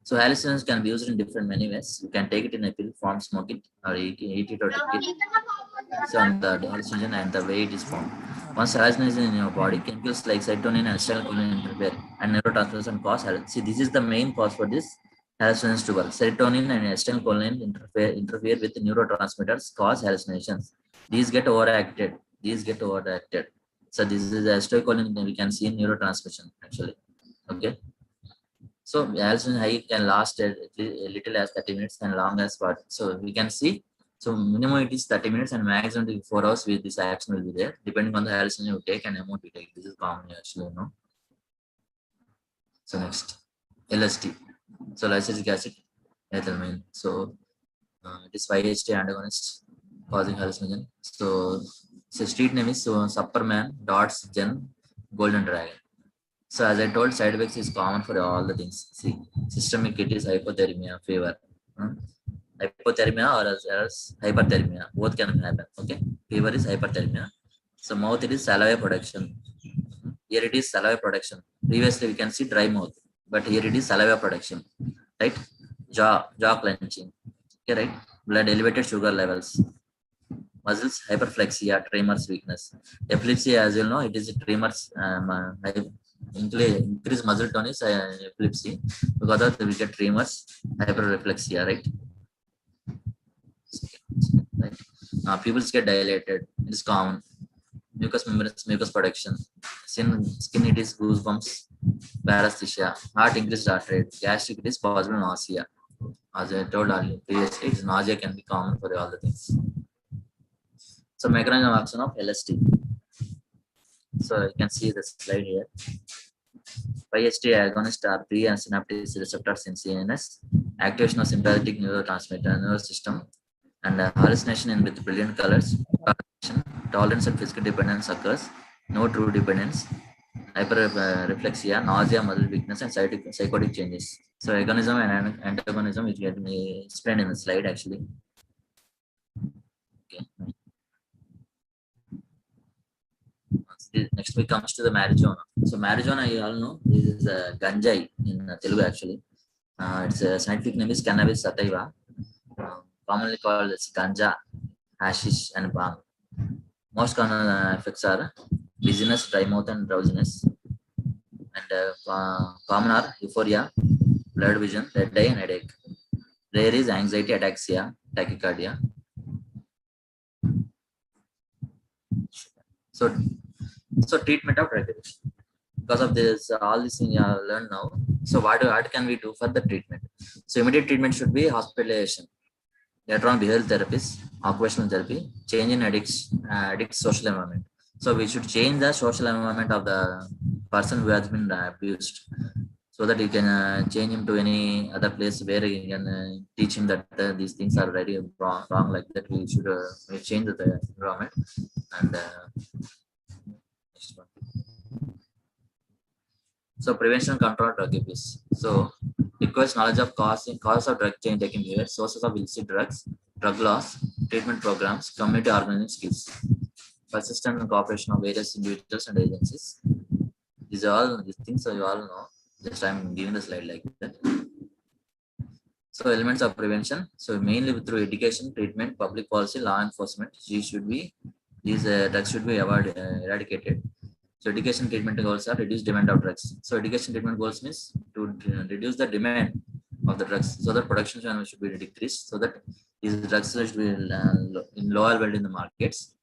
So hallucinogens can be used in different many ways. You can take it in a pill form, smoke it, or eat it or drink it. So and the hallucinogen and the way it is formed. Once hallucinogen in your body, chemicals like serotonin and acetylcholine interfere and neurotransmitters and cause hallucinations. See, this is the main cause for this hallucinations to work. Serotonin and acetylcholine interfere with the neurotransmitters, cause hallucinations. These get overacted. So this is acetylcholine we can see in neurotransmission actually. Okay. So hallucination high can last a little as 30 minutes and long as what. So we can see. So minimum it is 30 minutes and maximum 4 hours with this action will be there depending on the hallucination you take and amount you take. This is common actually, you know. So next, LSD. So lysergic acid, ethylamine. So it is 5-HT antagonist causing hallucinogen. So street name is Superman, Dots, Gen, Golden Dragon. So as I told, side effects is common for all the things. See, systemic it is hypothermia, fever. Hypothermia or as hyperthermia, both can happen. Okay, fever is hyperthermia. So mouth it is saliva production. Here it is saliva production. Previously we can see dry mouth, but here it is saliva production, right? Jaw clenching. Okay, right? Blood, elevated sugar levels. Muscles, hyperflexia, tremors, weakness. Epilepsy, as you know, it is tremors. Increased muscle tone is epilepsy. Because of that we get tremors, hyperreflexia, right? Right. Pupils get dilated. It is common. Mucous membranes, mucous production. Skin it is goosebumps, paresthesia. Heart increased heart rate. Gastric it is possible nausea. As I told earlier previously, nausea can be common for all the things. So mechanism of action of LSD. So you can see the slide here. 5-HT agonist are pre-synaptic receptors in CNS, activation of sympathetic neurotransmitter nervous system, and hallucination in with brilliant colors. Tolerance and physical dependence occurs. No true dependence. Hyperreflexia, nausea, muscle weakness, and psychotic changes. So agonism and antagonism, which get me explained in the slide actually. Okay. Next we comes to the marijuana. So marijuana, you all know, this is ganjai in Telugu actually. Its scientific name is cannabis sativa, commonly called as ganja, hashish, and palm. Most common effects are dizziness, dry mouth, and drowsiness. And common are euphoria, blurred vision, red eye, and headache. Rare is anxiety, ataxia, tachycardia. So treatment of drug addiction. Because of this, all this thing you have learned now. So what can we do for the treatment? So immediate treatment should be hospitalization. Later on, behavioral therapies, occupational therapy, change in addict social environment. So we should change the social environment of the person who has been abused. So so that you can change him to any other place where you can teach him that these things are very wrong like that. We should we change the environment. And next one. So prevention, control, drug abuse. So requires knowledge of cause of drug change taking behavior, sources of illicit drugs, drug loss, treatment programs, community organizing skills, persistent and cooperation of various individuals and agencies. These things you all know. Just I'm giving the slide like that. So elements of prevention. So mainly through education, treatment, public policy, law enforcement. These drugs should be eradicated. So education treatment goals are reduce demand of drugs. So education treatment goals means to reduce the demand of the drugs, so that production should be decreased, so that these drugs should be in low availability in the markets.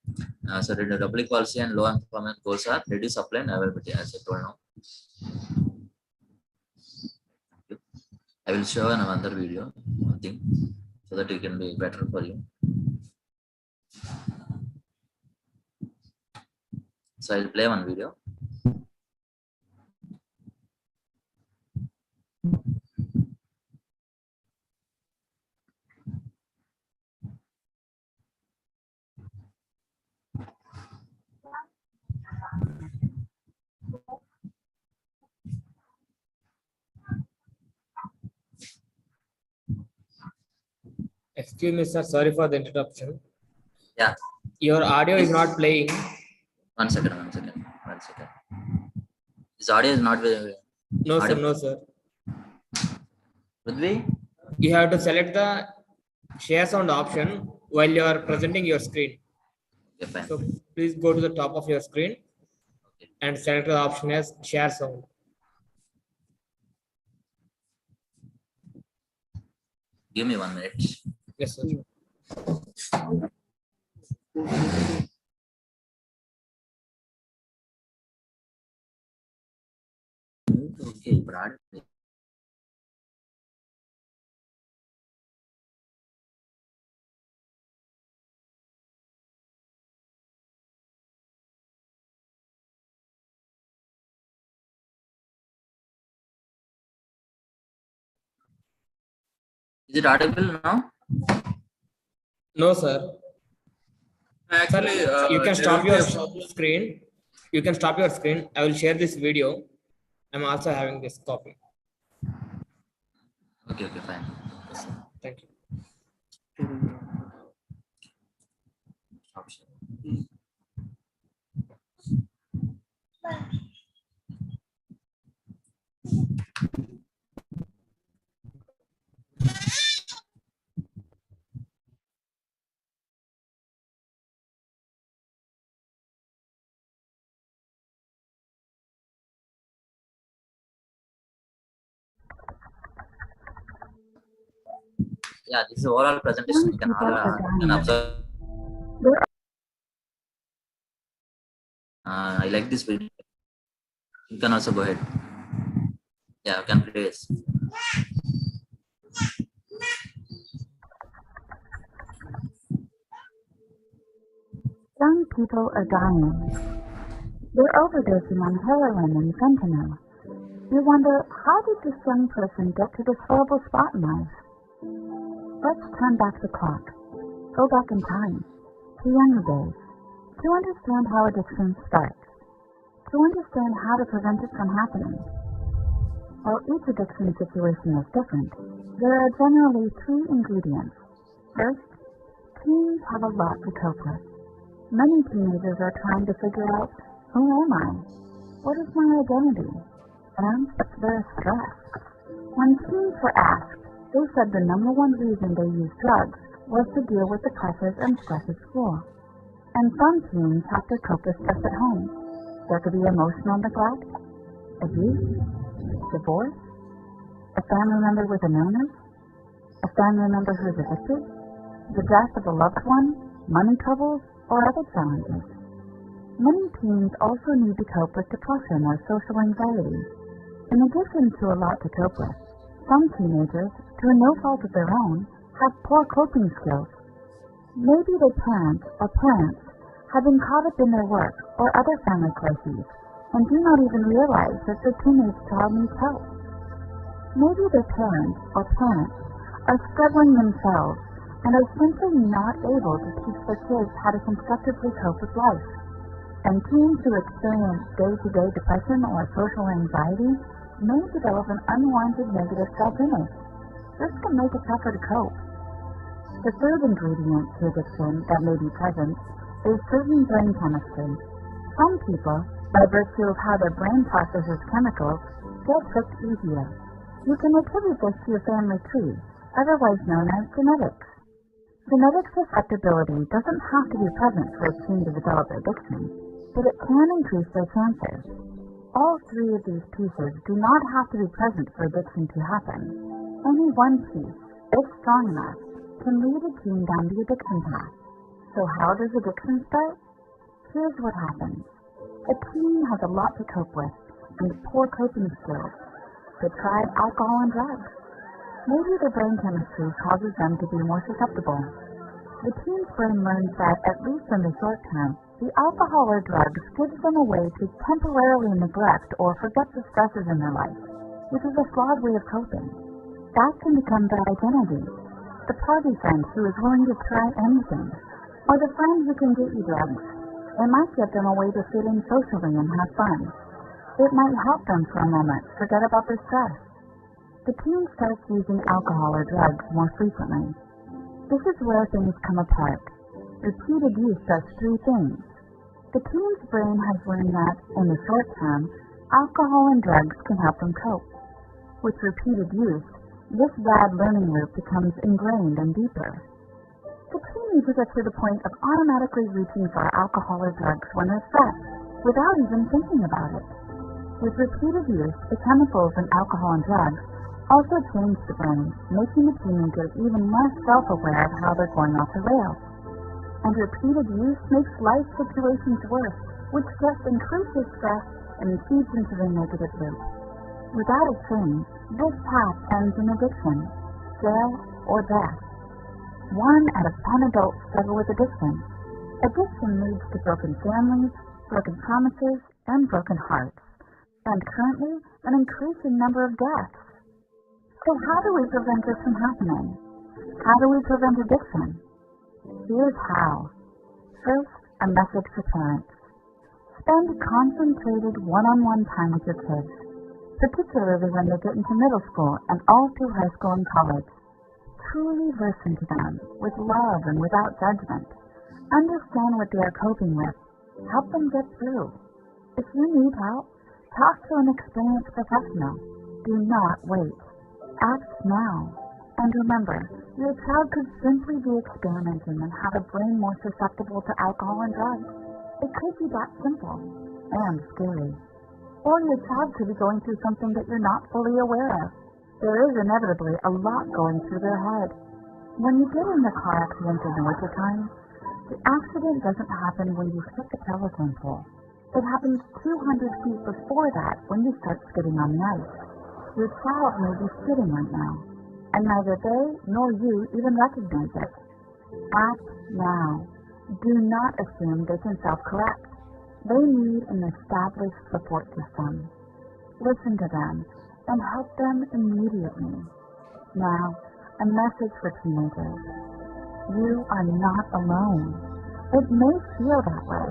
So the public policy and law enforcement goals are reduce supply and availability, as I told now. I will show another video, one thing, so that it can be better for you. So I'll play one video. Excuse me, sir. Sorry for the interruption. Yeah. Your audio is not playing. One second. This audio is not very. No, sir. No, sir. You have to select the share sound option while you are presenting your screen. Okay, fine. So please go to the top of your screen and select the option as share sound. Give me 1 minute. Yes, sir. Okay, Brad. Is it audible now? No, sir. Actually, sir, you can stop your screen. You can stop your screen. I will share this video. I'm also having this copy. Okay, fine. Thank you. Option. Yeah, this is overall presentation. You can observe. I like this video. You can also go ahead. Yeah, you can play this. Young people are dying. They're overdosing on heroin and fentanyl. You wonder, how did this young person get to this horrible spot in life? Let's turn back the clock. Go back in time to younger days to understand how addiction starts, to understand how to prevent it from happening. While each addiction situation is different, there are generally 3 ingredients. First, teens have a lot to cope with. Many teenagers are trying to figure out, who am I? What is my identity? And they're stressed. When teens were asked, they said the number 1 reason they used drugs was to deal with the pressures and stress at school. And some teens have to cope with stress at home. There could be emotional neglect, abuse, divorce, a family member with an illness, a family member who is addicted, the death of a loved one, money troubles, or other challenges. Many teens also need to cope with depression or social anxiety. In addition to a lot to cope with, some teenagers, through no fault of their own, have poor coping skills. Maybe their parents have been caught up in their work or other family crises and do not even realize that their teenage child needs help. Maybe their parents or parents are struggling themselves and are simply not able to teach their kids how to constructively cope with life. And teens who experience day-to-day depression or social anxiety may develop an unwanted negative self-image. This can make it tougher to cope. The third ingredient to addiction that may be present is certain brain chemistry. Some people, by virtue of how their brain processes chemicals, get hooked easier. You can attribute this to your family tree, otherwise known as genetics. Genetic susceptibility doesn't have to be present for a teen to develop addiction, but it can increase their chances. All three of these pieces do not have to be present for addiction to happen. Any one piece, if strong enough, can lead a teen down the addiction path. So how does addiction start? Here's what happens. A teen has a lot to cope with and poor coping skills. They try alcohol and drugs. Maybe their brain chemistry causes them to be more susceptible. The teen's brain learns that, at least in the short term, the alcohol or drugs gives them a way to temporarily neglect or forget the stresses in their life, which is a flawed way of coping. That can become their identity. The party friend who is willing to try anything, or the friend who can get you drugs. It might give them a way to fit in socially and have fun. It might help them for a moment forget about their stress. The teen starts using alcohol or drugs more frequently. This is where things come apart. Repeated use does three things. The teen's brain has learned that, in the short term, alcohol and drugs can help them cope. With repeated use, this bad learning loop becomes ingrained and deeper. The teen uses it to the point of automatically reaching for alcohol or drugs when they're stressed, without even thinking about it. With repeated use, the chemicals in alcohol and drugs also change the brain, making the teenager even less self-aware of how they're going off the rails. And repeated use makes life situations worse, which just increases stress and feeds into the negative loop. Without a change, this path ends in addiction, jail, or death. 1 out of 10 adults struggle with addiction. Addiction leads to broken families, broken promises, and broken hearts, and currently an increasing number of deaths. So how do we prevent this from happening? How do we prevent addiction? Here's how. First, a message for parents. Spend concentrated one-on-one time with your kids, particularly when they get into middle school and all through high school and college. Truly listen to them with love and without judgment. Understand what they are coping with. Help them get through. If you need help, talk to an experienced professional. Do not wait. Act now. And remember, your child could simply be experimenting and have a brain more susceptible to alcohol and drugs. It could be that simple and scary. Or your child could be going through something that you're not fully aware of. There is inevitably a lot going through their head. When you get in the car accident in the wintertime, the accident doesn't happen when you hit the telephone pole. It happens 200 feet before that when you start skidding on the ice. Your child may be skidding right now, and neither they nor you even recognize it. Act now. Do not assume they can self-correct. They need an established support system. Listen to them and help them immediately. Now, a message for teenagers. You are not alone. It may feel that way.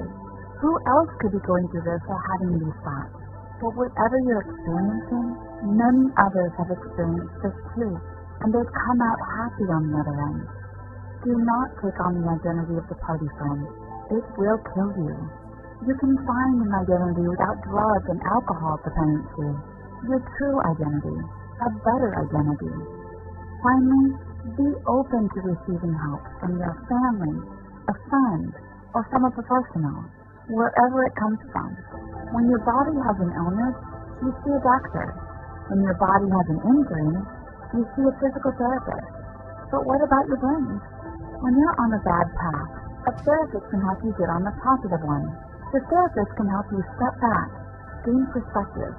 Who else could be going through this or having these thoughts? But whatever you're experiencing, many others have experienced this too, and they've come out happy on the other end. Do not take on the identity of the party friend. It will kill you. You can find an identity without drugs and alcohol dependency. Your true identity, a better identity. Finally, be open to receiving help from your family, a friend, or from a professional, wherever it comes from. When your body has an illness, you see a doctor. When your body has an injury, you see a physical therapist. But what about your brain? When you're on a bad path, a therapist can help you get on the positive one. The therapist can help you step back, gain perspective,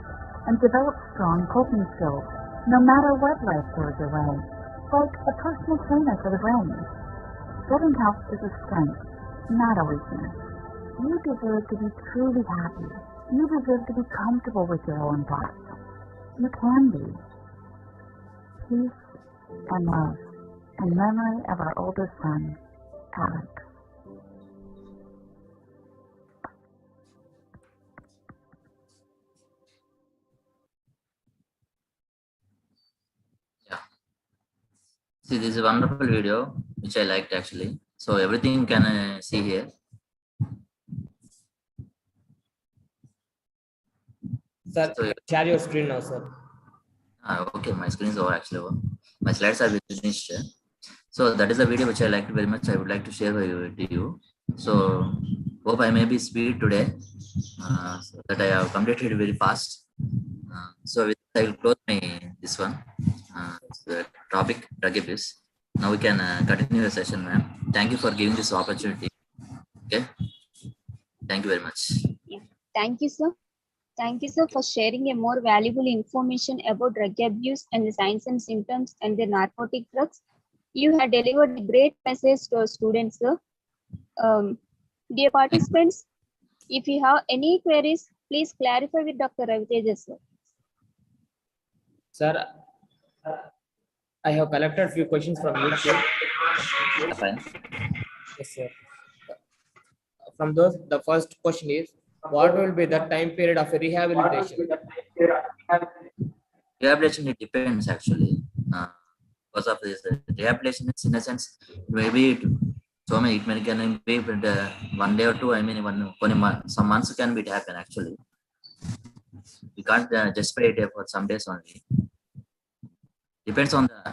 and develop strong coping skills, no matter what life throws your way, like a personal trainer for the brain. Getting help is a strength, not a weakness. You deserve to be truly happy. You deserve to be comfortable with your own thoughts. You can be. peace and love in memory of our oldest son, Alec. See, this is a wonderful video which I liked actually. So everything can see here. Sir, So, share your screen now, sir. okay, my screen is over actually. My slides are finished. So that is a video which I liked very much. I would like to share with you. So hope I may be speed today, so that I have completed very fast. So I will close this one. The topic drug abuse. Now we can continue the session, ma'am. Thank you for giving this opportunity. Okay. Thank you very much. Yeah. Thank you, sir. Thank you, sir, for sharing a more valuable information about drug abuse and the signs and symptoms and the narcotic drugs. You have delivered a great message to our students, sir. Dear participants, if you have any queries, please clarify with Dr. Raviteja, sir. Sir, I have collected few questions from YouTube. Fine. Yes, sir. From those, the first question is, what will be the time period of rehabilitation? Rehabilitation, it depends actually. Because of this rehabilitation, in a sense, maybe it may can be 1 day or 2. I mean, some months can be it happen actually. We can't just pay it for some days only. Depends on the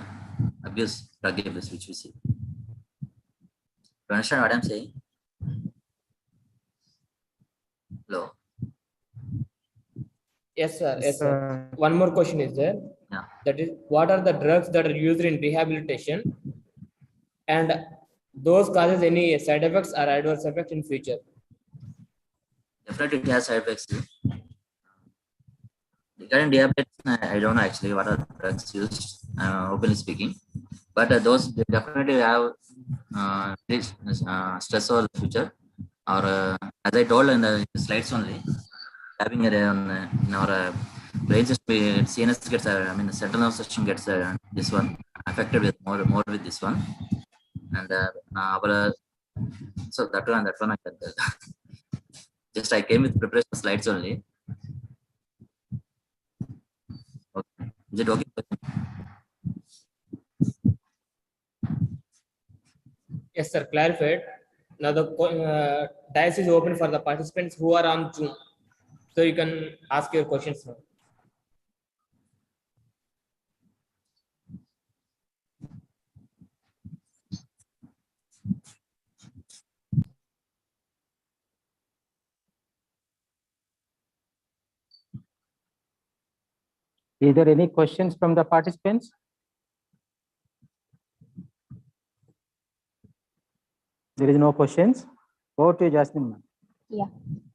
abuse, drug abuse, which we see. You understand what I'm saying? Hello. Yes, sir. Yes, sir. One more question is there. Yeah. That is, what are the drugs that are used in rehabilitation, and those causes any side effects or adverse effects in future? Definitely, it has side effects. Regarding rehabilitation, I don't know actually what are the drugs used, openly speaking, but those definitely have stress over the future, or as I told in the slides only, having in our brain system, CNS gets, the central nervous system gets this one affected with more with this one, and our so that one I can tell. Just I came with preparation slides only. Okay. Is it okay? Yes, sir. Clarified. Now the dice is open for the participants who are on Zoom, so you can ask your questions now. Is there any questions from the participants? There is no questions. Over to you, Jasmine, ma'am. Yeah.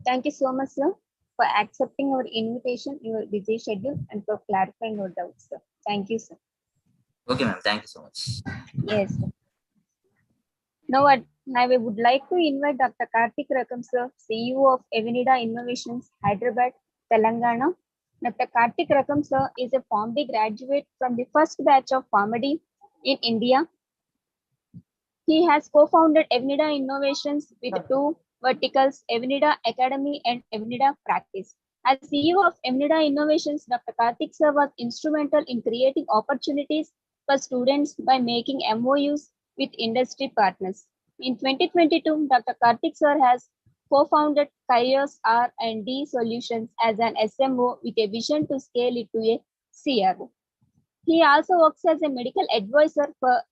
Thank you so much, sir, for accepting our invitation in your busy schedule and for clarifying our doubts, sir. Thank you, sir. Okay, ma'am. Thank you so much. Yes, sir. Now, I would like to invite Dr. Karthik Rakam, sir, CEO of Avenida Innovations, Hyderabad, Telangana. Dr. Karthik Rakam, sir, is a PharmD graduate from the first batch of PharmD in India. He has co-founded Avenida Innovations with two verticals, Avenida Academy and Avenida Practice. As CEO of Avenida Innovations, Dr. Karthik sir was instrumental in creating opportunities for students by making MOUs with industry partners. In 2022, Dr. Karthik sir has co-founded Kairos R&D Solutions as an SMO with a vision to scale it to a CRO. He also works as a medical advisor for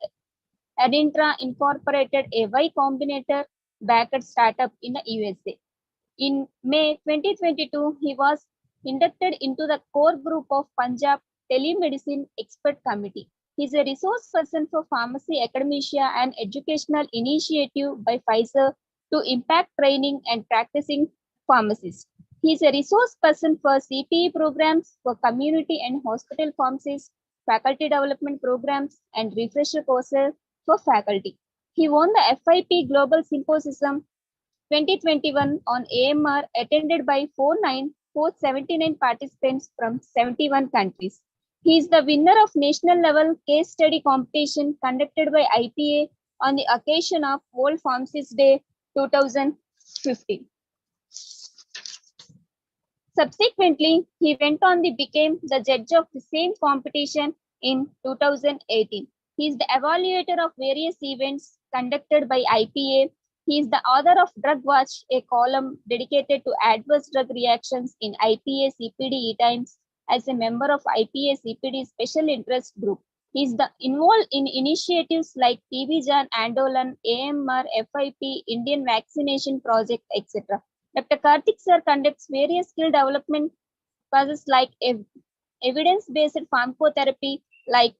Adintra Incorporated, a Y Combinator backed startup in the USA. In May 2022, he was inducted into the core group of Punjab Telemedicine Expert Committee. He is a resource person for Pharmacy Academia and Educational Initiative by Pfizer to impact training and practicing pharmacists. He is a resource person for CPE programs for community and hospital pharmacies, faculty development programs, and refresher courses for faculty. He won the FIP Global Symposium 2021 on AMR, attended by 479 participants from 71 countries. He is the winner of national level case study competition conducted by IPA on the occasion of World Pharmacist Day 2015. Subsequently, he went on to become the judge of the same competition in 2018. He is the evaluator of various events conducted by IPA. He is the author of Drug Watch, a column dedicated to adverse drug reactions in IPA CPD times as a member of IPA CPD Special Interest Group. He is involved in initiatives like TB Jan Andolan, AMR, FIP, Indian Vaccination Project, etc. Dr. Karthik sir conducts various skill development classes like evidence-based pharmacotherapy, like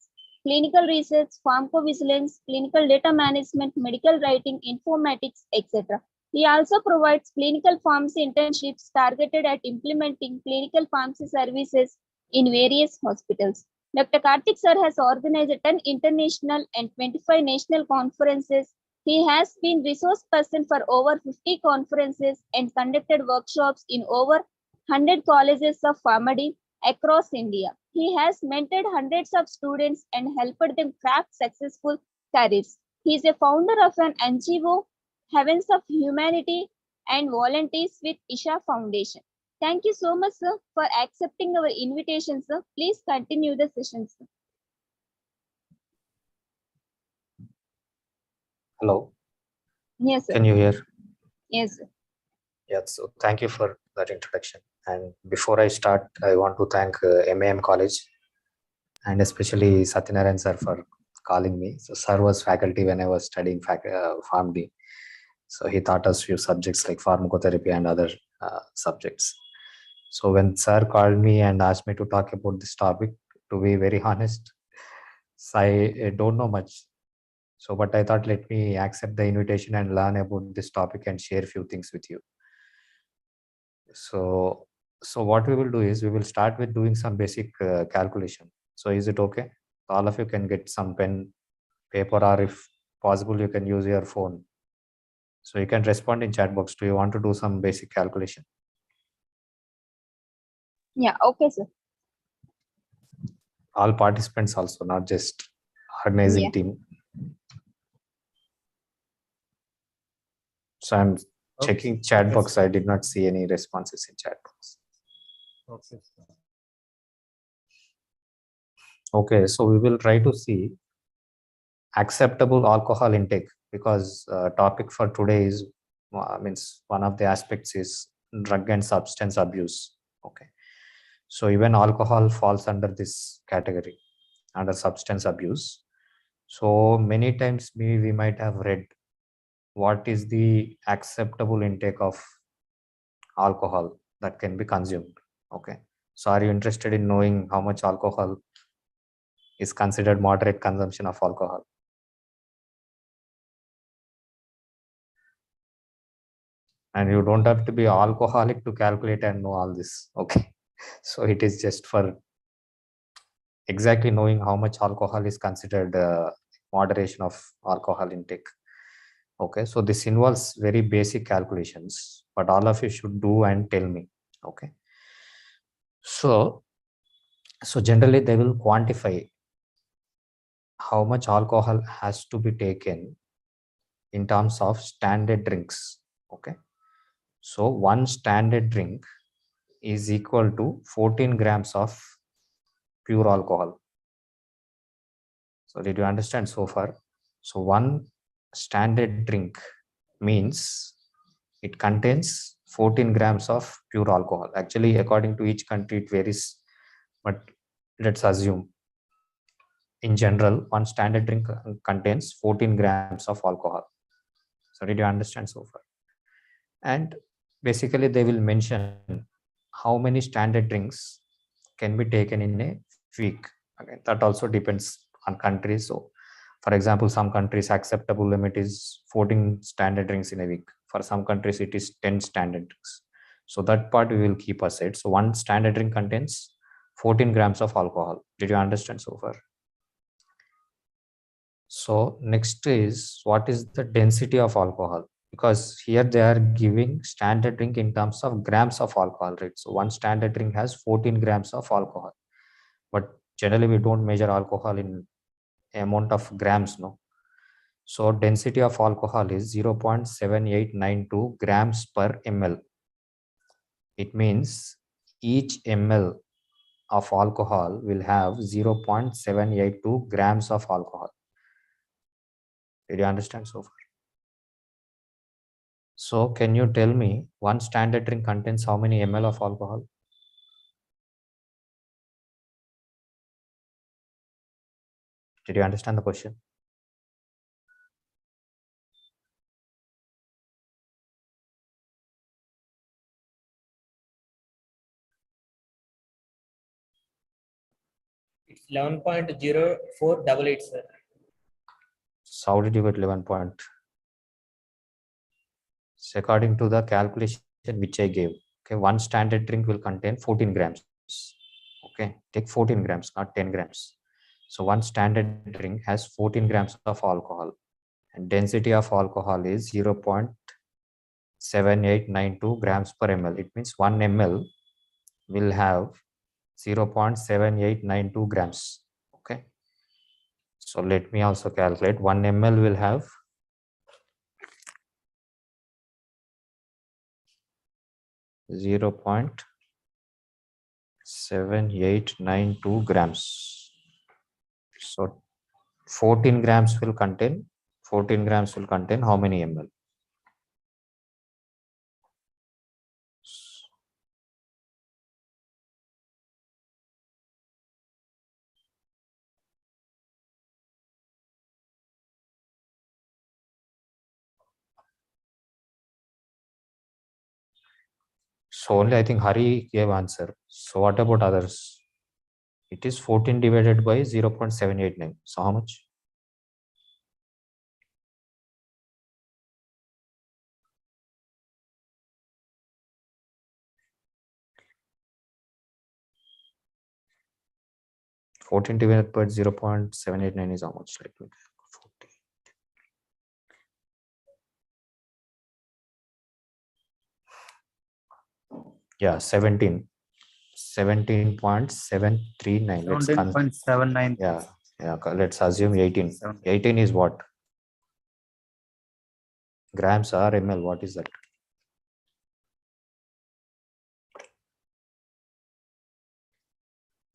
clinical research, pharmacovigilance, clinical data management, medical writing, informatics, etc. He also provides clinical pharmacy internships targeted at implementing clinical pharmacy services in various hospitals. Dr. Karthik sir has organized 10 international and 25 national conferences. He has been resource person for over 50 conferences and conducted workshops in over 100 colleges of pharmacy across India. He has mentored hundreds of students and helped them craft successful careers. He is a founder of an NGO, Heavens of Humanity, and volunteers with Isha Foundation. Thank you so much, sir, for accepting our invitation, sir. Please continue the session, sir. Hello. Yes, sir. Can you hear? Yes, sir. Yes. So thank you for that introduction. And before I start, I want to thank M.A.M College and especially Satyanarayan sir for calling me. So sir was faculty when I was studying PharmD. So he taught us few subjects like pharmacotherapy and other subjects. So when sir called me and asked me to talk about this topic, to be very honest, so I don't know much. So, but I thought, let me accept the invitation and learn about this topic and share few things with you. So what we will do is we will start with doing some basic calculation. So is it okay? All of you can get some pen, paper, or if possible, you can use your phone. So you can respond in chat box. Do you want to do some basic calculation? Yeah, okay, sir. All participants also, not just organizing team. So I'm checking chat box. I did not see any responses in chat box. Okay, so we will try to see acceptable alcohol intake, because topic for today is means one of the aspects is drug and substance abuse. Okay, so even alcohol falls under this category, under substance abuse. So many times we might have read what is the acceptable intake of alcohol that can be consumed. Okay, so are you interested in knowing how much alcohol is considered moderate consumption of alcohol? And you don't have to be alcoholic to calculate and know all this. Okay, so it is just for exactly knowing how much alcohol is considered moderation of alcohol intake. Okay, so this involves very basic calculations, but all of you should do and tell me. Okay, so generally they will quantify how much alcohol has to be taken in terms of standard drinks. Okay, so one standard drink is equal to 14 grams of pure alcohol. So did you understand so far? So one standard drink means it contains 14 grams of pure alcohol. Actually, according to each country, it varies, but let's assume in general, one standard drink contains 14 grams of alcohol. So did you understand so far? And basically they will mention how many standard drinks can be taken in a week. Okay, that also depends on countries. So for example, some countries acceptable limit is 14 standard drinks in a week. For some countries it is 10 standard drinks. So that part we will keep aside. So one standard drink contains 14 grams of alcohol. Did you understand so far? So next is, what is the density of alcohol? Because here they are giving standard drink in terms of grams of alcohol, right? So one standard drink has 14 grams of alcohol, but Generally, we don't measure alcohol in amount of grams, no. So density of alcohol is 0.7892 grams per ml. It means each ml of alcohol will have 0.782 grams of alcohol. Did you understand so far? So can you tell me one standard drink contains how many ml of alcohol? Did you understand the question? It's 11.0488, sir. So how did you get 11 point? So according to the calculation which I gave, okay, one standard drink will contain 14 grams. Okay, take 14 grams, not 10 grams. So one standard drink has 14 grams of alcohol, and density of alcohol is 0.7892 grams per ml. It means 1 ml will have 0.7892 grams. Okay, so let me also calculate. 1 ml will have 0.7892 grams. So 14 grams will contain how many ml? So only I think Hari gave answer. So what about others? It is 14 divided by 0.789. So how much? Fourteen divided by 0.789 is how much? Let me 40. Yeah, 17.739. Let's 17.79. yeah, let's assume 18. 18 is what? Grams or ml? What is that?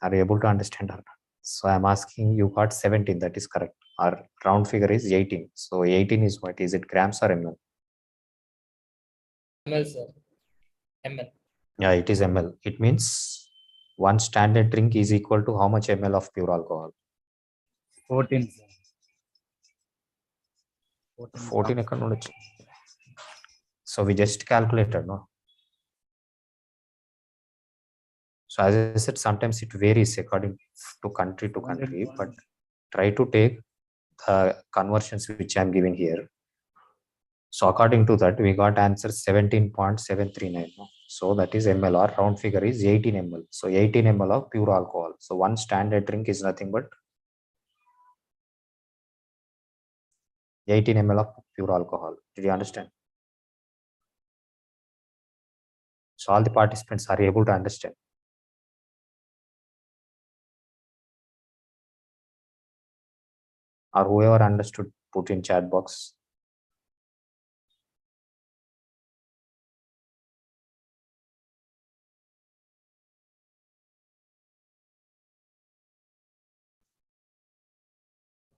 Are you able to understand or not? So I'm asking, you got 17, that is correct. Our round figure is 18. So 18 is what? Is it grams or ml? ML, sir. ML. Yeah, it is ml. It means one standard drink is equal to how much ml of pure alcohol? 14. 14 eక్కడ నుండి వచ్చింది? So we just calculated, no? So as I said, sometimes it varies according to country, but try to take the conversions which I'm giving here. So according to that, we got answer 17.739. No? So that is ml, or round figure is 18 ml. So 18 ml of pure alcohol. So one standard drink is nothing but 18 ml of pure alcohol. Did you understand? So all the participants are able to understand. Or whoever understood, put in chat box.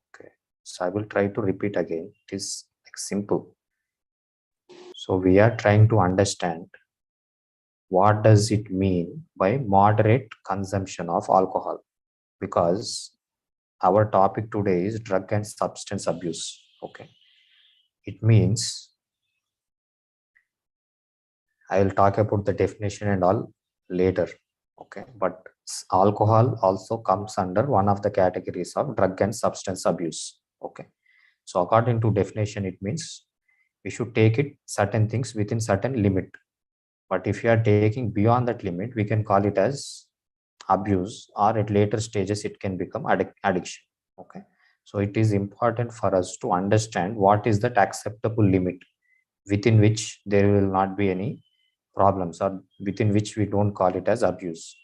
Okay, so I will try to repeat again. It is like simple. So we are trying to understand what does it mean by moderate consumption of alcohol, because our topic today is drug and substance abuse. Okay, it means I will talk about the definition and all later. Okay, but alcohol also comes under one of the categories of drug and substance abuse. Okay, so according to definition, it means we should take it certain things within certain limit. But if you are taking beyond that limit, we can call it as abuse, or at later stages it can become addiction. Okay, so it is important for us to understand what is that acceptable limit within which there will not be any problems, or within which we don't call it as abuse.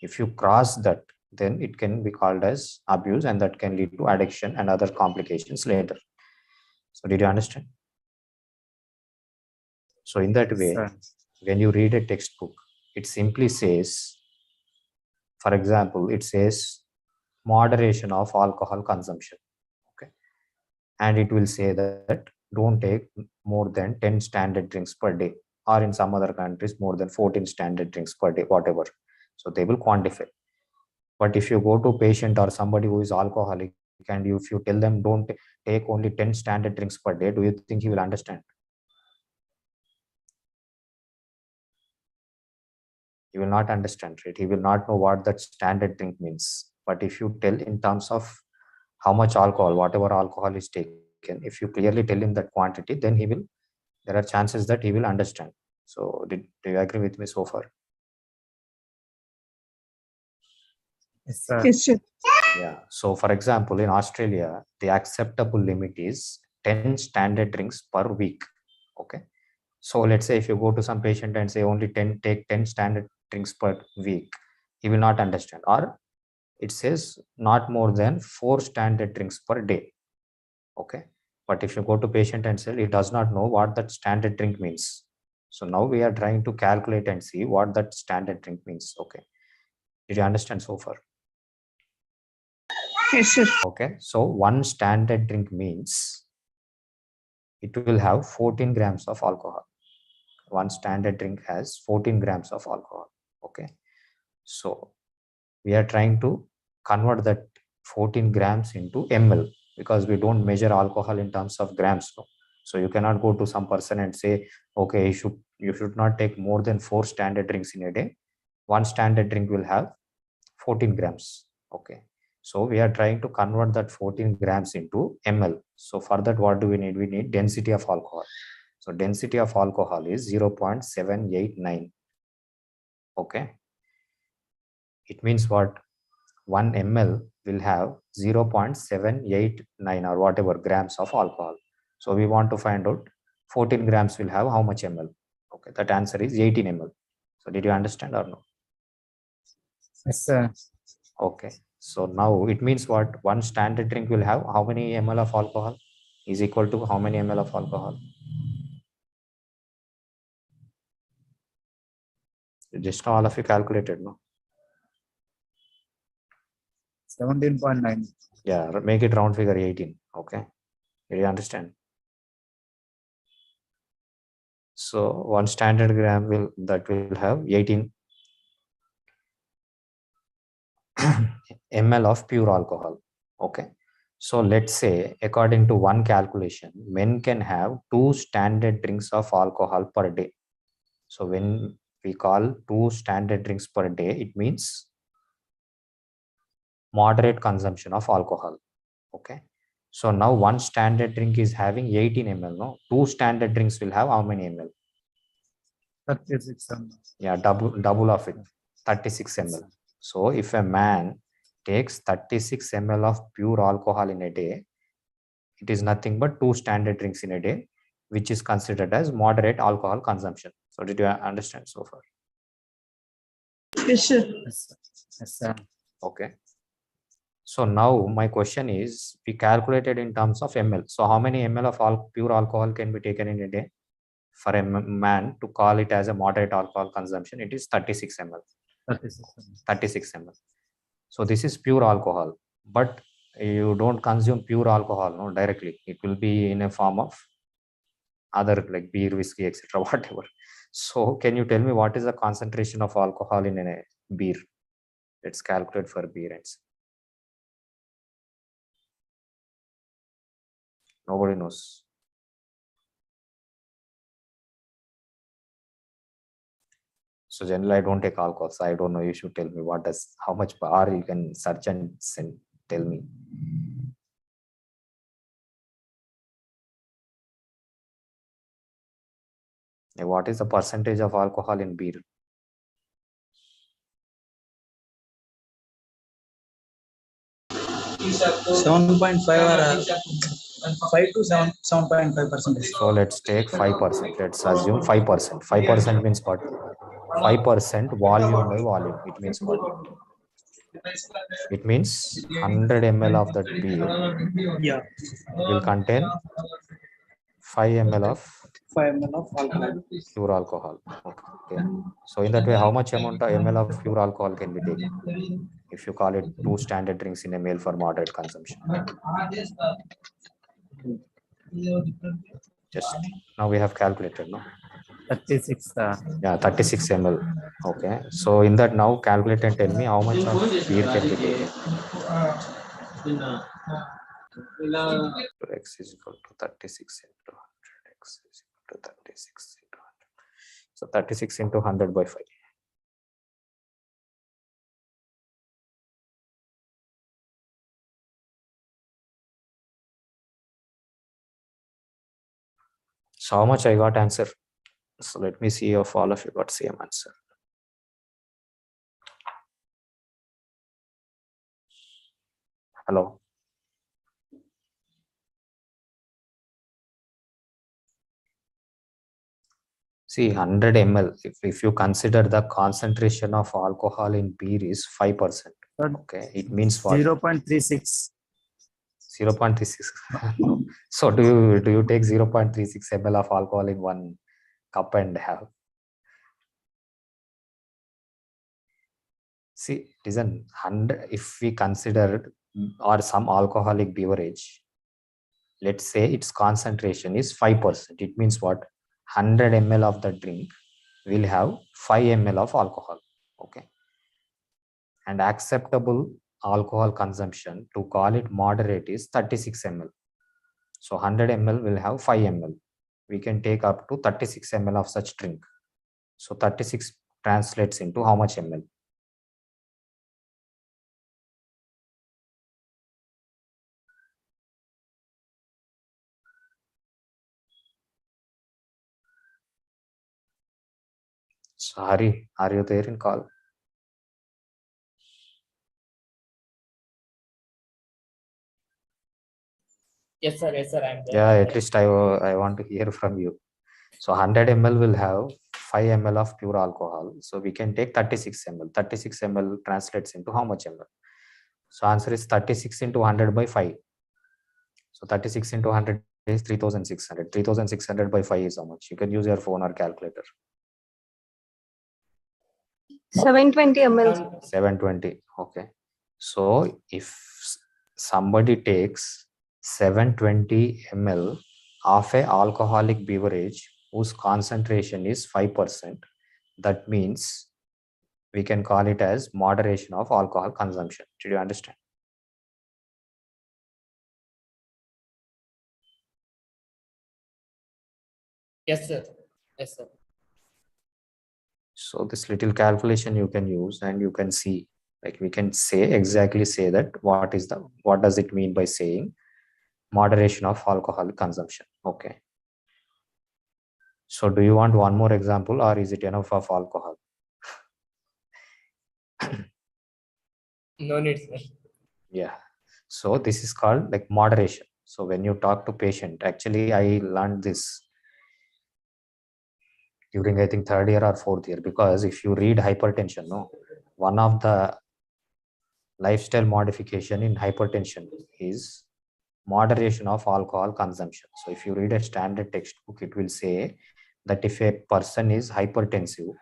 If you cross that, then it can be called as abuse, and that can lead to addiction and other complications later. So did you understand? So in that way, when you read a textbook, it simply says, for example, it says moderation of alcohol consumption. Okay. And it will say that don't take more than 10 standard drinks per day, or in some other countries, more than 14 standard drinks per day, whatever. So they will quantify. But if you go to a patient or somebody who is alcoholic, and if you tell them don't take only 10 standard drinks per day, do you think he will understand? He will not understand, right? He will not know what that standard drink means. But if you tell in terms of how much alcohol, whatever alcohol is taken, if you clearly tell him that quantity, then he will, there are chances that he will understand. So do you agree with me so far? Yes, sir. Yes, sir. Yeah. So for example, in Australia, the acceptable limit is 10 standard drinks per week. Okay. So let's say if you go to some patient and say only take 10 standard drinks per week, he will not understand. Or it says not more than 4 standard drinks per day. Okay. But if you go to patient and say he does not know what that standard drink means. So now we are trying to calculate and see what that standard drink means. Okay. Did you understand so far? Yes, sir. Okay. So one standard drink means it will have 14 grams of alcohol. One standard drink has 14 grams of alcohol. Okay. So we are trying to convert that 14 grams into ml, because we don't measure alcohol in terms of grams. No? So you cannot go to some person and say, okay, you should not take more than 4 standard drinks in a day. One standard drink will have 14 grams. Okay. So we are trying to convert that 14 grams into ml. So for that, what do we need? We need density of alcohol. So density of alcohol is 0.789. Okay. It means what? 1 ml will have 0.789 or whatever grams of alcohol. So we want to find out 14 grams will have how much ml? Okay. That answer is 18 ml. So did you understand or no? Yes, sir. Okay. So now it means what? One standard drink will have how many ml of alcohol is equal to how many ml of alcohol? Just now all of you calculated, no? 17.9. Yeah, make it round figure 18. Okay. Did you understand? So one standard gram will have 18 ml of pure alcohol. Okay. So let's say according to one calculation, men can have 2 standard drinks of alcohol per day. So when we call 2 standard drinks per day, it means moderate consumption of alcohol. Okay. So now one standard drink is having 18 ml. No, 2 standard drinks will have how many ml? 36 ml. Yeah, double of it, 36 ml. So if a man takes 36 ml of pure alcohol in a day, it is nothing but 2 standard drinks in a day, which is considered as moderate alcohol consumption. So did you understand so far? Yes, sir. Yes, sir. Okay. So now my question is, we calculated in terms of ml. So how many ml of pure alcohol can be taken in a day? For a man to call it as a moderate alcohol consumption, it is 36 ml. 36 ml. So this is pure alcohol, but you don't consume pure alcohol, no, directly. It will be in a form of other like beer, whiskey, etc. whatever. So can you tell me what is the concentration of alcohol in a beer? Let's calculate for beer and see. Nobody knows. So generally I don't take alcohol, so I don't know. You should tell me how much bar you can search and tell me. What is the percentage of alcohol in beer? or 5 to 7.5%. So let's take 5%. Let's assume 5%. 5% means what? 5% volume by volume. It means what? It means 100 ml of that beer Yeah. will contain 5 ml of 5 ml of alcohol. pure alcohol. Okay. So in that way, how much amount of ml of pure alcohol can be taken? If you call it 2 standard drinks in a meal for moderate consumption. Just now we have calculated, no? 36. Yeah, 36 ml. Okay. So in that now calculate and tell me how much of beer can be taken. X is equal to 36 into 100. X is equal to 36 into 100. So 36 into 100 by 5. So how much I got answer? So let me see if all of you got same answer. Hello. See, 100 ml, if you consider the concentration of alcohol in beer is 5%. Okay, it means what? 0.36. 0.36. No. So do you take 0.36 ml of alcohol in one cup and have? See, listen, 100, if we consider or some alcoholic beverage, let's say its concentration is 5%. It means what? 100 ml of the drink will have 5 ml of alcohol. Okay. And acceptable alcohol consumption, to call it moderate, is 36 ml. So 100 ml will have 5 ml. We can take up to 36 ml of such drink. So 36 translates into how much ml? So Hari, are you there in call? Yes, sir. Yes, sir. I'm there. Yeah, at least I want to hear from you. So 100 ml will have 5 ml of pure alcohol. So we can take 36 ml. 36 ml translates into how much ml? So answer is 36 into 100 by 5. So 36 into 100 is 3600. 3600 by 5 is how much? You can use your phone or calculator. 720 ml. 720. Okay. So if somebody takes 720 ml of a alcoholic beverage whose concentration is 5%, that means we can call it as moderation of alcohol consumption. Did you understand? Yes, sir. Yes, sir. So this little calculation you can use and you can see, like we can exactly say that what does it mean by saying moderation of alcohol consumption. Okay. So do you want one more example or is it enough of alcohol? No need, sir. Yeah. So this is called like moderation. So when you talk to patient, actually I learned this during I think 3rd year or 4th year, because if you read hypertension, no, one of the lifestyle modification in hypertension is moderation of alcohol consumption. So if you read a standard textbook, it will say that if a person is hypertensive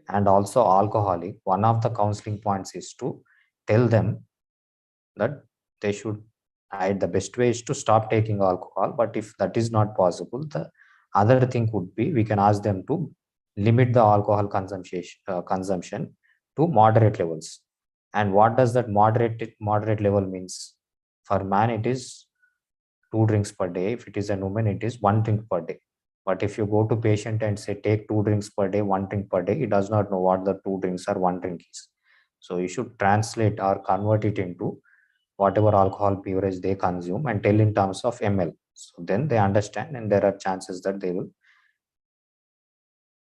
and also alcoholic, one of the counseling points is to tell them that they should, the best way is to stop taking alcohol. But if that is not possible, the other thing could be we can ask them to limit the alcohol consumption to moderate levels. And what does that moderate level means? For man, it is 2 drinks per day. If it is a woman, it is 1 drink per day. But if you go to patient and say take 2 drinks per day, 1 drink per day, he does not know what the 2 drinks or 1 drink is. So you should translate or convert it into whatever alcohol beverage they consume and tell in terms of ml. So then they understand and there are chances that they will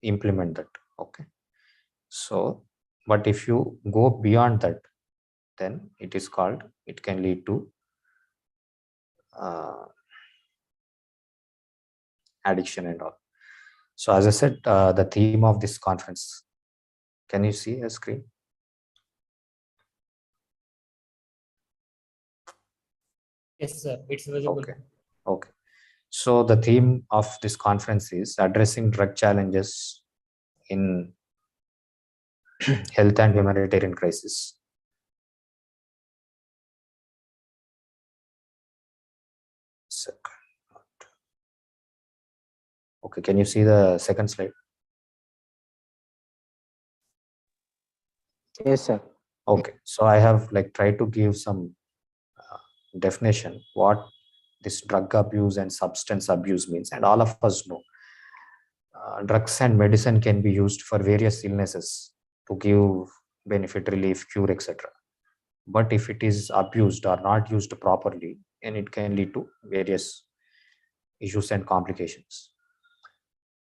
implement that. Okay. So, but if you go beyond that, then it is called, it can lead to addiction and all. So as I said, the theme of this conference, can you see a screen? Yes, sir. It's visible. Okay. Okay. So the theme of this conference is addressing drug challenges in health and humanitarian crisis. Okay, can you see the second slide? Yes, sir. Okay, so I have like tried to give some definition what this drug abuse and substance abuse means, and all of us know drugs and medicine can be used for various illnesses to give benefit, relief, cure, etc. But if it is abused or not used properly, then it can lead to various issues and complications.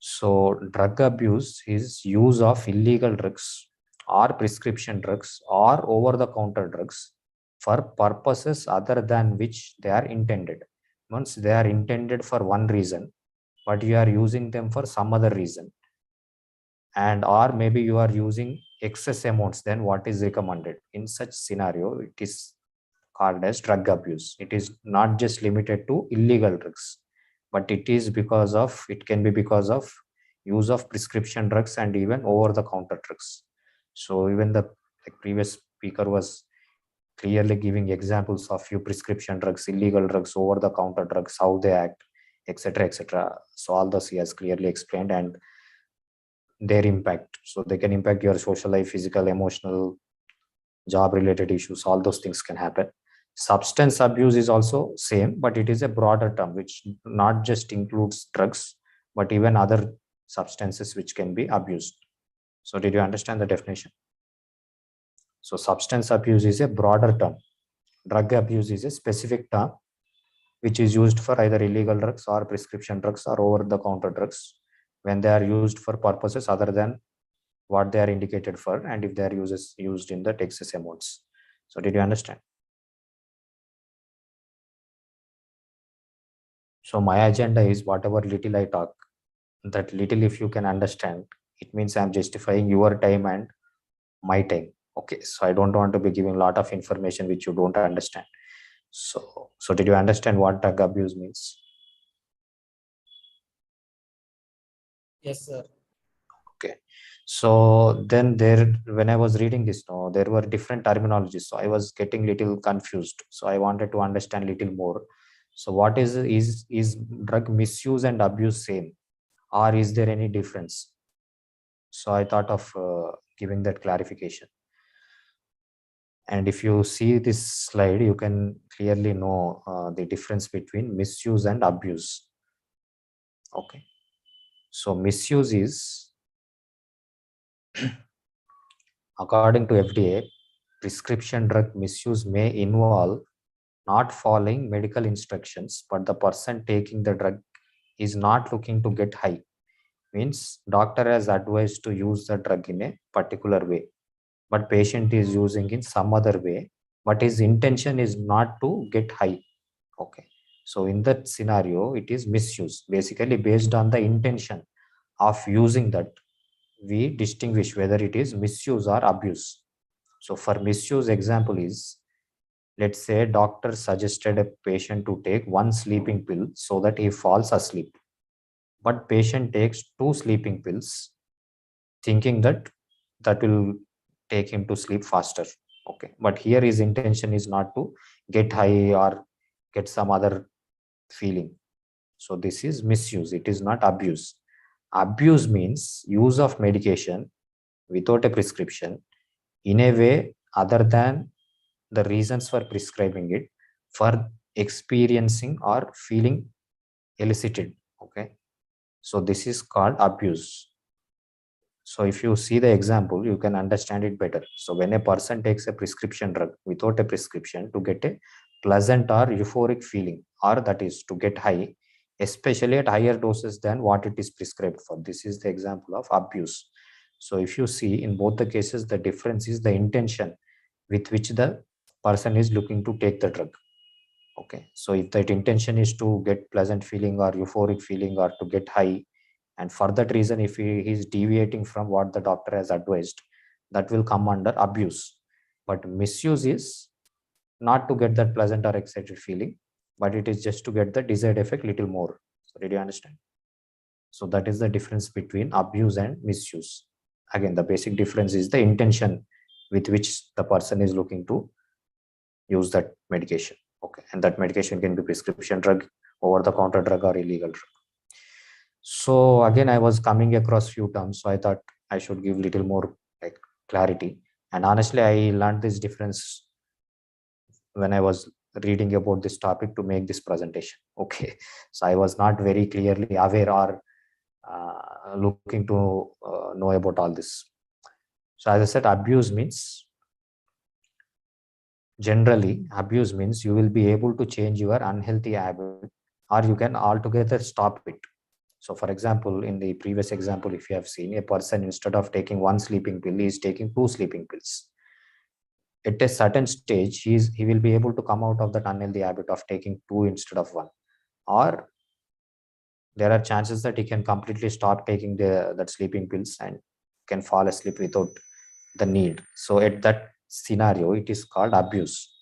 So drug abuse is use of illegal drugs or prescription drugs or over-the-counter drugs for purposes other than which they are intended. Once they are intended for one reason, but you are using them for some other reason, and or maybe you are using excess amounts than what is recommended. In such scenario, it is called as drug abuse. It is not just limited to illegal drugs, but it can be because of use of prescription drugs and even over the counter drugs. So even the previous speaker was clearly giving examples of few prescription drugs, illegal drugs, over the counter drugs, how they act, etc., etc. So all this he has clearly explained, and their impact. So they can impact your social life, physical, emotional, job related issues. All those things can happen. Substance abuse is also same, but it is a broader term which not just includes drugs, but even other substances which can be abused. So did you understand the definition? So substance abuse is a broader term. Drug abuse is a specific term which is used for either illegal drugs or prescription drugs or over the counter drugs when they are used for purposes other than what they are indicated for, and if they are used in the excess amounts. So did you understand? So my agenda is whatever little I talk, that little if you can understand, it means I'm justifying your time and my time. Okay, so I don't want to be giving a lot of information which you don't understand. So did you understand what drug abuse means? Yes, sir. Okay, so then when I was reading this, there were different terminologies, so I was getting little confused. So I wanted to understand little more. So what is drug misuse and abuse same, or is there any difference? So I thought of giving that clarification. And if you see this slide, you can clearly know the difference between misuse and abuse. Okay, so misuse is, according to FDA, prescription drug misuse may involve not following medical instructions, but the person taking the drug is not looking to get high. Means doctor has advised to use the drug in a particular way, but patient is using in some other way, but his intention is not to get high. Okay, so in that scenario, it is misuse. Basically, based on the intention of using that, we distinguish whether it is misuse or abuse. So for misuse, example is, let's say doctor suggested a patient to take one sleeping pill so that he falls asleep, but patient takes two sleeping pills thinking that will take him to sleep faster. Okay, but here his intention is not to get high or get some other feeling. So this is misuse, it is not abuse. Abuse means use of medication without a prescription in a way other than the reasons for prescribing it, for experiencing or feeling elicited. Okay, so this is called abuse. So if you see the example, you can understand it better. So when a person takes a prescription drug without a prescription to get a pleasant or euphoric feeling, or that is to get high, especially at higher doses than what it is prescribed for, this is the example of abuse. So if you see in both the cases, the difference is the intention with which the person is looking to take the drug. Okay, so if that intention is to get pleasant feeling or euphoric feeling or to get high, and for that reason if he is deviating from what the doctor has advised, that will come under abuse. But misuse is not to get that pleasant or excited feeling, but it is just to get the desired effect little more. So did you understand? So that is the difference between abuse and misuse. Again, the basic difference is the intention with which the person is looking to use that medication. Okay, and that medication can be prescription drug, over-the-counter drug, or illegal drug. So again, I was coming across few terms, so I thought I should give little more like clarity. And honestly, I learned this difference when I was reading about this topic to make this presentation. Okay, so I was not very clearly aware or looking to know about all this. So as I said, abuse means, generally abuse means you will be able to change your unhealthy habit, or you can altogether stop it. So for example, in the previous example, if you have seen, a person, instead of taking one sleeping pill, is taking 2 sleeping pills. At a certain stage, he will be able to come out of that unhealthy habit of taking 2 instead of 1, or there are chances that he can completely stop taking that sleeping pills and can fall asleep without the need. So at that scenario, it is called abuse.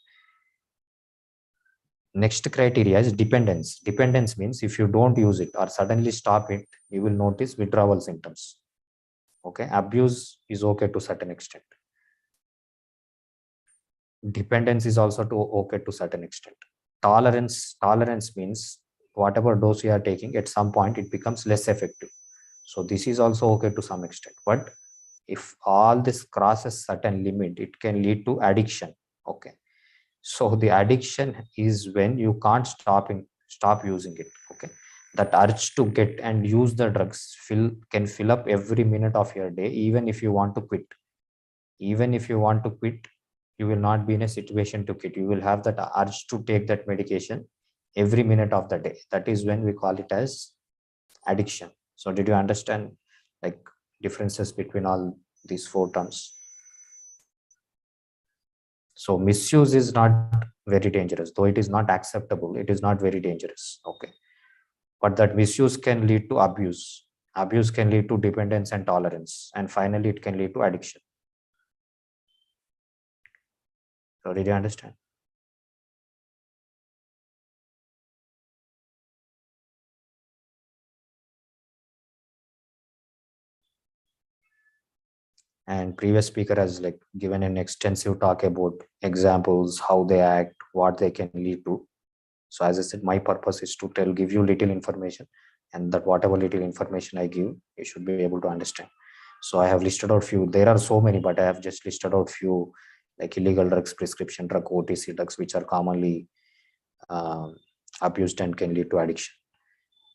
Next criteria is dependence. Dependence means if you don't use it or suddenly stop it, you will notice withdrawal symptoms. Okay, abuse is okay to certain extent. Dependence is also okay to certain extent. Tolerance means whatever dose you are taking, at some point it becomes less effective. So this is also okay to some extent. But if all this crosses certain limit, it can lead to addiction. Okay, so the addiction is when you can't stop using it. Okay, that urge to get and use the drugs can fill up every minute of your day. Even if you want to quit, you will not be in a situation to quit. You will have that urge to take that medication every minute of the day. That is when we call it as addiction. So did you understand like differences between all these 4 terms? So misuse is not very dangerous, though it is not acceptable. It is not very dangerous. Okay, but that misuse can lead to abuse. Abuse can lead to dependence and tolerance, and finally it can lead to addiction. So did you understand? And previous speaker has like given an extensive talk about examples, how they act, what they can lead to. So as I said, my purpose is to give you little information, and that whatever little information I give, you should be able to understand. So I have listed out few. There are so many, but I have just listed out few, like illegal drugs, prescription drug, OTC drugs, which are commonly abused and can lead to addiction.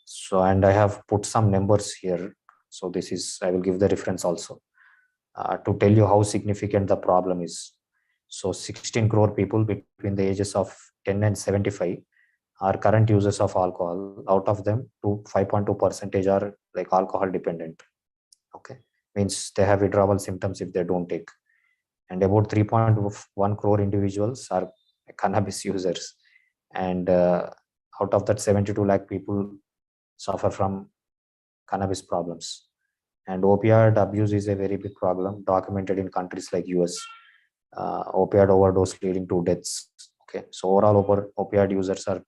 So, and I have put some numbers here. So this is, I will give the reference also to tell you how significant the problem is. So 16 crore people between the ages of 10 and 75 are current users of alcohol. Out of them, 5.2% are like alcohol dependent. Okay, means they have withdrawal symptoms if they don't take. And about 3.1 crore individuals are cannabis users. And out of that, 72 lakh people suffer from cannabis problems. And opioid abuse is a very big problem documented in countries like US. Opioid overdose leading to deaths. Okay, so overall opioid users are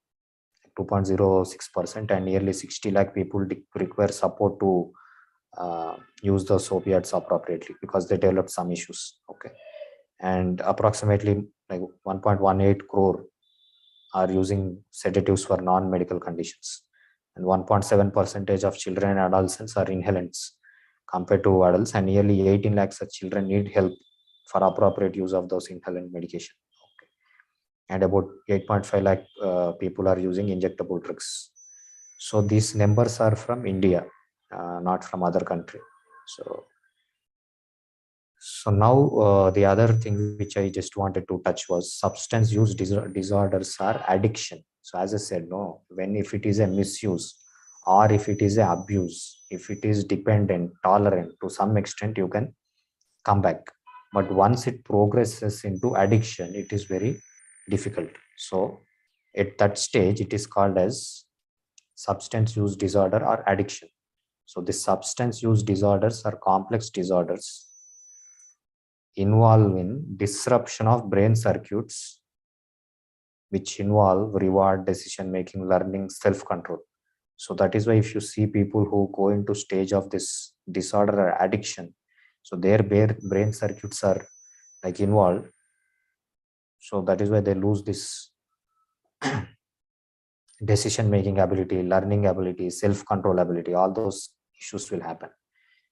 2.06%, and nearly 60 lakh people require support to use those opioids appropriately because they developed some issues. Okay, and approximately like 1.18 crore are using sedatives for non-medical conditions, and 1.7% of children and adolescents are inhalants compared to adults, and nearly 18 lakhs of children need help for appropriate use of those inhalant medication. Okay. And about 8.5 lakh people are using injectable drugs. So these numbers are from India, not from other country. So now the other thing which I just wanted to touch was substance use disorders are addiction. So as I said, no, if it is a misuse or if it is a abuse, if it is dependent, tolerant, to some extent you can come back. But once it progresses into addiction, it is very difficult. So at that stage, it is called as substance use disorder or addiction. So the substance use disorders are complex disorders involving disruption of brain circuits which involve reward, decision making, learning, self-control. So that is why if you see people who go into stage of this disorder or addiction, so their brain circuits are like involved. So that is why they lose this decision making ability, learning ability, self-control ability. All those issues will happen.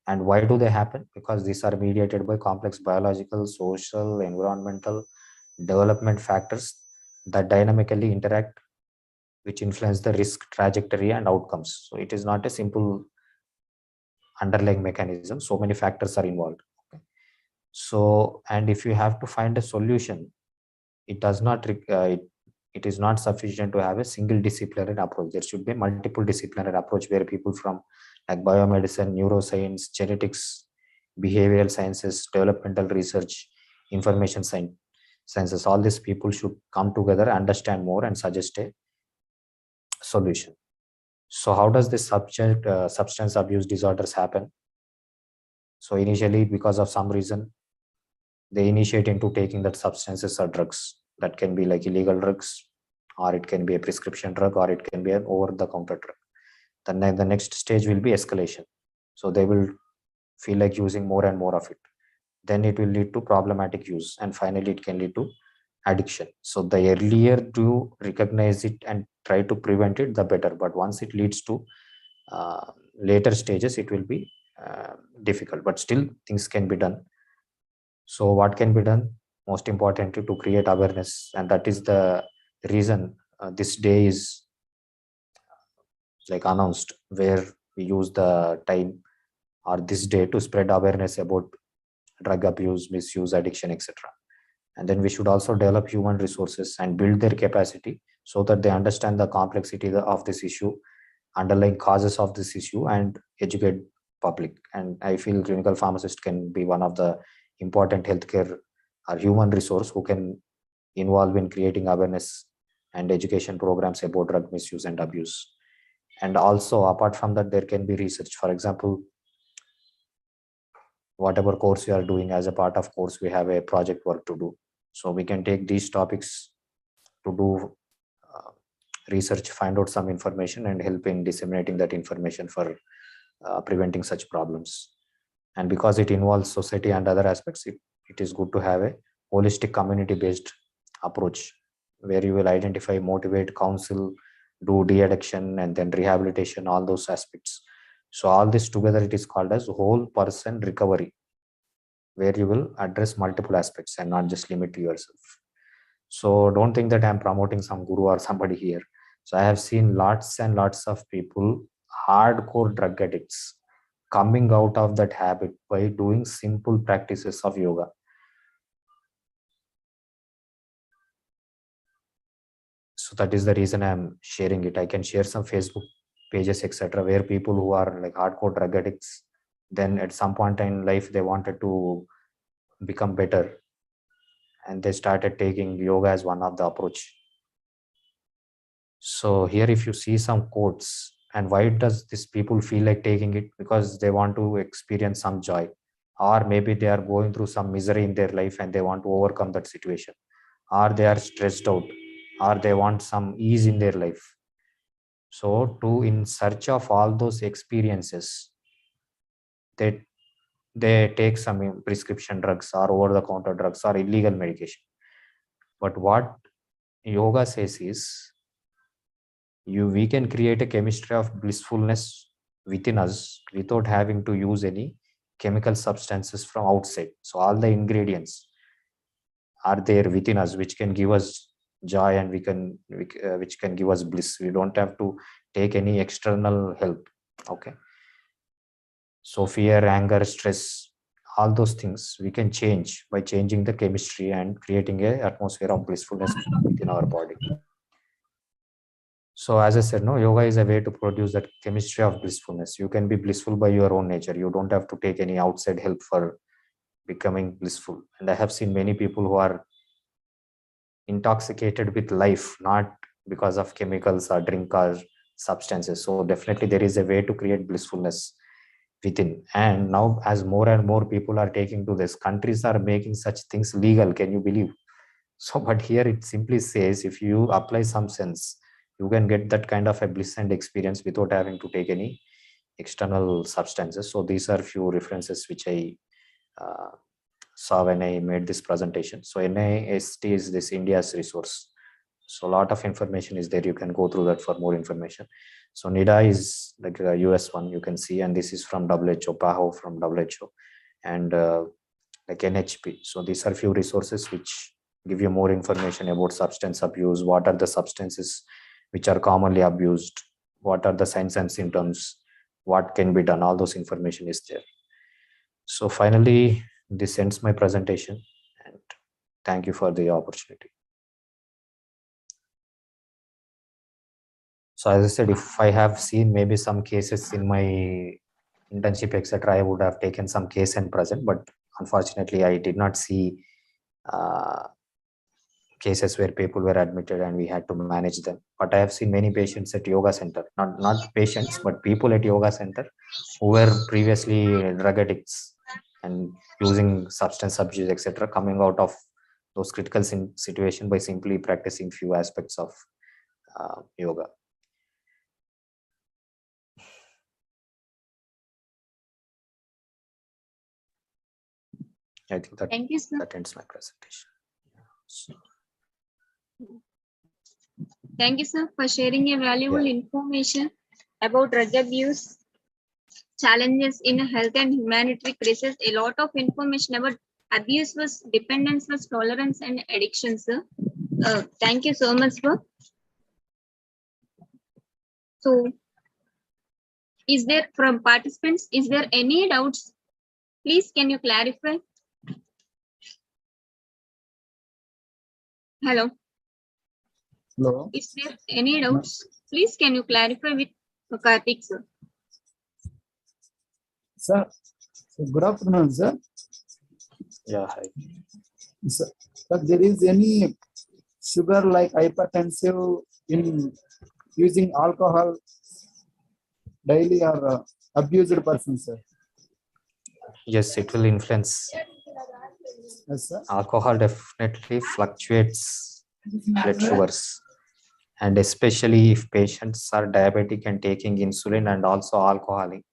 And why do they happen? Because these are mediated by complex biological, social, environmental, development factors that dynamically interact, which influence the risk trajectory and outcomes. So it is not a simple underlying mechanism. So many factors are involved. Okay. So, and if you have to find a solution, it does not it is not sufficient to have a single disciplinary approach. There should be multiple disciplinary approach where people from like biomedicine, neuroscience, genetics, behavioral sciences, developmental research, information sciences, all these people should come together, understand more, and suggest a solution. So how does this substance abuse disorders happen? So initially, because of some reason, they initiate into taking that substances or drugs. That can be like illegal drugs, or it can be a prescription drug, or it can be an over-the-counter drug. Then the next stage will be escalation. So they will feel like using more and more of it. Then it will lead to problematic use, and finally it can lead to addiction. So the earlier to recognize it and try to prevent it, the better. But once it leads to later stages, it will be difficult. But still, things can be done. So what can be done? Most importantly, to create awareness, and that is the reason this day is like announced, where we use the time or this day to spread awareness about drug abuse, misuse, addiction, etc. And then we should also develop human resources and build their capacity so that they understand the complexity of this issue, underlying causes of this issue, and educate public. And I feel clinical pharmacist can be one of the important healthcare or human resource who can involve in creating awareness and education programs about drug misuse and abuse. And also, apart from that, there can be research. For example, whatever course we are doing, as a part of course, we have a project work to do. So we can take these topics to do research, find out some information, and help in disseminating that information for preventing such problems. And because it involves society and other aspects, it is good to have a holistic community-based approach where you will identify, motivate, counsel, do de-addiction, and then rehabilitation, all those aspects. So all this together, it is called as whole person recovery, where you will address multiple aspects and not just limit to yourself. So don't think that I'm promoting some guru or somebody here. So I have seen lots and lots of people, hardcore drug addicts, coming out of that habit by doing simple practices of yoga. So that is the reason I'm sharing it. I can share some Facebook pages, etc., where people who are like hardcore drug addicts, then at some point in life, they wanted to become better, and they started taking yoga as one of the approach. So here, if you see some quotes, and why does this people feel like taking it? Because they want to experience some joy, or maybe they are going through some misery in their life and they want to overcome that situation, or they are stressed out, or they want some ease in their life. So in search of all those experiences, they take some prescription drugs or over-the-counter drugs or illegal medication. But what yoga says is, we can create a chemistry of blissfulness within us without having to use any chemical substances from outside. So all the ingredients are there within us, which can give us joy, and which can give us bliss. We don't have to take any external help. Okay. So fear, anger, stress, all those things we can change by changing the chemistry and creating an atmosphere of blissfulness within our body. So as I said, no, yoga is a way to produce that chemistry of blissfulness. You can be blissful by your own nature. You don't have to take any outside help for becoming blissful. And I have seen many people who are intoxicated with life, not because of chemicals or drink or substances. So definitely there is a way to create blissfulness within. And now, as more and more people are taking to this, countries are making such things legal. Can you believe? So, but here it simply says if you apply some sense, you can get that kind of a bliss and experience without having to take any external substances. So these are few references which I saw when I made this presentation. So NIST is this India's resource. So a lot of information is there. You can go through that for more information. So NIDA is like a US one you can see, and this is from WHO, PAHO from WHO, and like NHP. So these are few resources which give you more information about substance abuse. What are the substances which are commonly abused? What are the signs and symptoms? What can be done? All those information is there. So finally, this ends my presentation, and thank you for the opportunity. So as I said, if I have seen maybe some cases in my internship, etc., I would have taken some case and present, but unfortunately, I did not see cases where people were admitted and we had to manage them. But I have seen many patients at yoga center, not patients, but people at yoga center who were previously drug addicts and using substance abuse, etc., coming out of those critical situation by simply practicing few aspects of yoga. I think that, Thank you, sir. that ends my presentation. So, Thank you, sir, for sharing your valuable information about drug abuse, challenges in health and humanitarian crisis. A lot of information about abuse was dependence was tolerance and addiction, sir. Thank you so much, sir. So, is there from participants, is there any doubts? Please, can you clarify? Hello. Hello. Is there any doubts? Please, can you clarify with Karthik, sir? Sir, good afternoon, sir. Yeah, hi. Sir, there is any sugar like hypertensive in using alcohol daily or abused person, sir? Yes, it will influence. Yes, sir. Alcohol definitely fluctuates blood sugars, and especially if patients are diabetic and taking insulin and also alcoholic,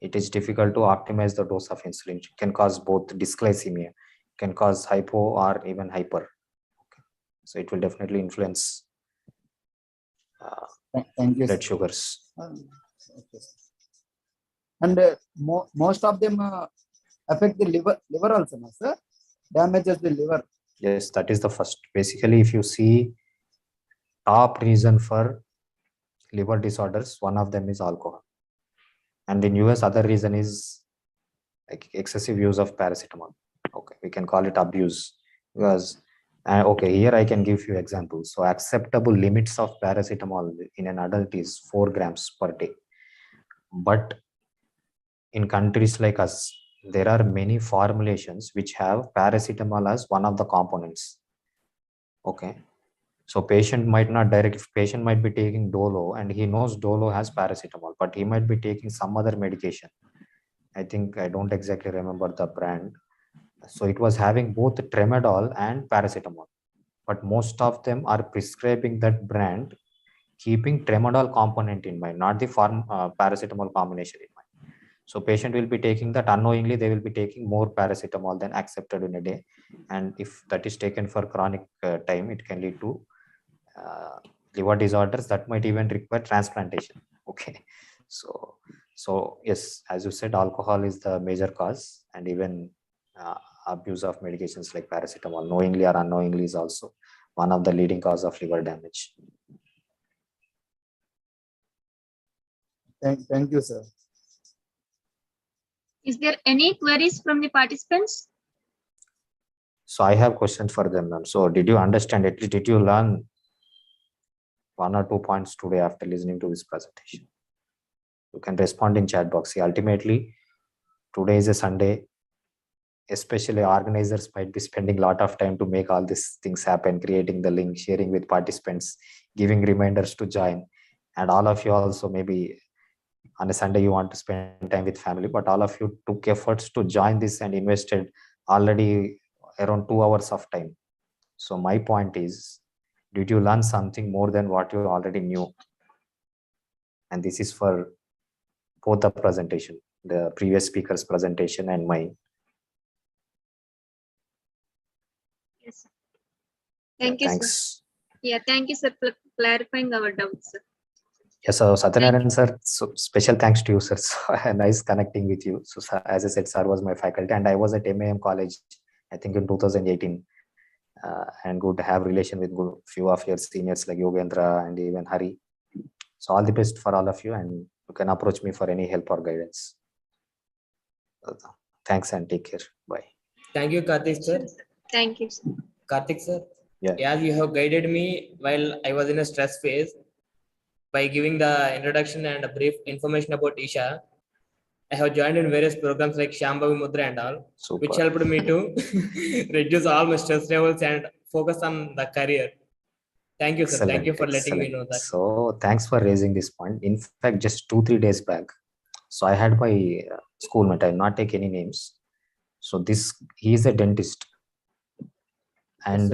it is difficult to optimize the dose of insulin. It can cause both dysglycemia, can cause hypo or even hyper. Okay. So it will definitely influence Thank you, blood sir. sugars. Okay. And most of them affect the liver also, no, sir? Damages the liver. Yes, that is the first. Basically, if you see top reason for liver disorders, one of them is alcohol. And in US, other reason is like excessive use of paracetamol. Okay, we can call it abuse because okay, here I can give you examples. So acceptable limits of paracetamol in an adult is 4 grams per day. But in countries like us, there are many formulations which have paracetamol as one of the components. Okay. So patient might not patient might be taking Dolo and he knows Dolo has paracetamol, but he might be taking some other medication. I think I don't exactly remember the brand. So it was having both Tramadol and paracetamol, but most of them are prescribing that brand, keeping Tramadol component in mind, not the paracetamol combination in mind. So patient will be taking that unknowingly, they will be taking more paracetamol than accepted in a day. And if that is taken for chronic time, it can lead to liver disorders that might even require transplantation. Okay. So yes, as you said, alcohol is the major cause, and even abuse of medications like paracetamol, knowingly or unknowingly, is also one of the leading cause of liver damage. Thank you, sir. Is there any queries from the participants? So I have questions for them, ma'am. So did you understand, at least did you learn 1 or 2 points today after listening to this presentation? You can respond in chat box. See, ultimately, today is a Sunday. Especially organizers might be spending a lot of time to make all these things happen, creating the link, sharing with participants, giving reminders to join. And all of you also, maybe on a Sunday you want to spend time with family, but all of you took efforts to join this and invested already around 2 hours of time. So my point is, did you learn something more than what you already knew? And this is for both the presentation, the previous speaker's presentation and mine. Yes, sir. Thank you, Thanks. sir. Yeah, thank you, sir, for clarifying our doubts, sir. Yes, so Satyanarayan sir, so special thanks to you, sir. So nice connecting with you. So sir, as I said, sir was my faculty, and I was at M.A.M College, I think in 2018, and good to have relation with good few of your seniors like Yogendra and even Hari. So all the best for all of you, and you can approach me for any help or guidance. Thanks and take care. Bye. Thank you, Karthik sir. Thank you, sir. Karthik sir, Yeah. as you have guided me while I was in a stress phase by giving the introduction and a brief information about Isha, I have joined in various programs like Shambhavi Mudra and all, Super. which helped me to reduce all my stress levels and focus on the career. Thank you, sir. Excellent, Thank you for letting me excellent. know that. So thanks for raising this point. In fact, just 2-3 days back, so I had my schoolmate, I'll not take any names. So he is a dentist, and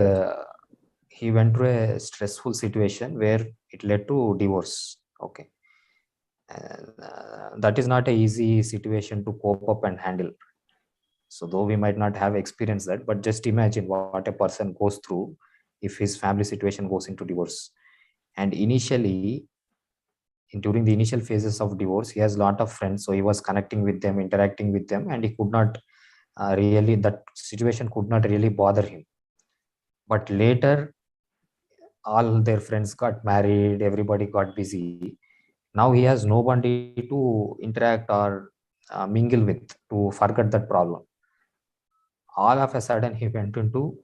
he went through a stressful situation where it led to divorce. Okay. And that is not an easy situation to cope up and handle. So though we might not have experienced that, but just imagine what a person goes through if his family situation goes into divorce. And initially, during the initial phases of divorce, he has a lot of friends, so he was connecting with them, interacting with them, and he could not really, that situation could not really bother him. But later, all their friends got married, everybody got busy. Now he has nobody to interact or mingle with to forget that problem. All of a sudden, he went into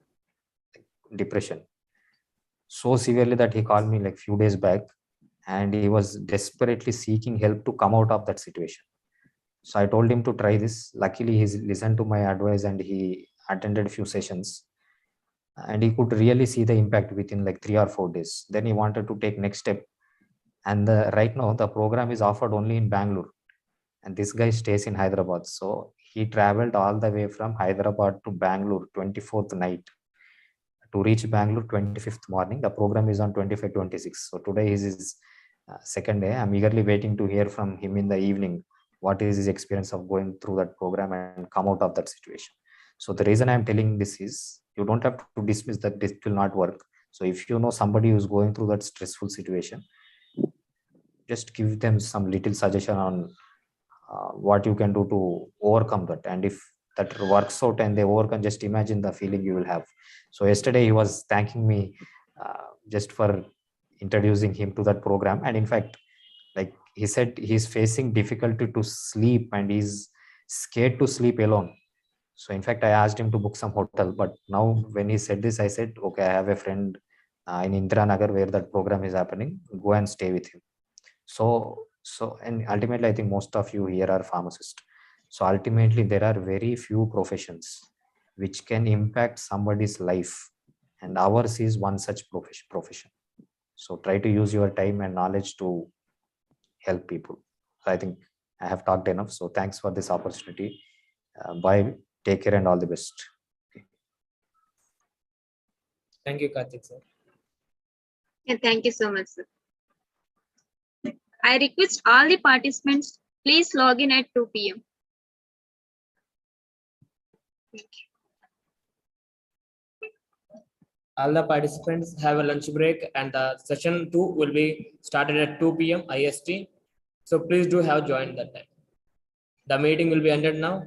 depression so severely that he called me like few days back, and he was desperately seeking help to come out of that situation. So I told him to try this. Luckily, he listened to my advice and he attended a few sessions, and he could really see the impact within like 3 or 4 days. Then he wanted to take next step, and right now the program is offered only in Bangalore, and this guy stays in Hyderabad. So he traveled all the way from Hyderabad to Bangalore 24th night to reach Bangalore 25th morning. The program is on 25, 26. So today is his second day. I'm eagerly waiting to hear from him in the evening. What is his experience of going through that program and come out of that situation? So the reason I'm telling this is, you don't have to dismiss that this will not work. So if you know somebody who's going through that stressful situation, just give them some little suggestion on what you can do to overcome that. And if that works out and they overcome, just imagine the feeling you will have. So yesterday he was thanking me just for introducing him to that program. And in fact, like he said, he's facing difficulty to sleep and he's scared to sleep alone. So in fact, I asked him to book some hotel, but now when he said this, I said, okay, I have a friend in Indira Nagar where that program is happening, go and stay with him. So and ultimately, I think most of you here are pharmacists. So ultimately, there are very few professions which can impact somebody's life, and ours is one such profession. So try to use your time and knowledge to help people. So I think I have talked enough. So thanks for this opportunity. Bye. Take care and all the best. Thank you, Karthik sir. Yeah, thank you so much, sir. I request all the participants, please log in at 2 p.m. Thank you. All the participants have a lunch break, and the session 2 will be started at 2 p.m. IST. So please do have joined that time. The meeting will be ended now.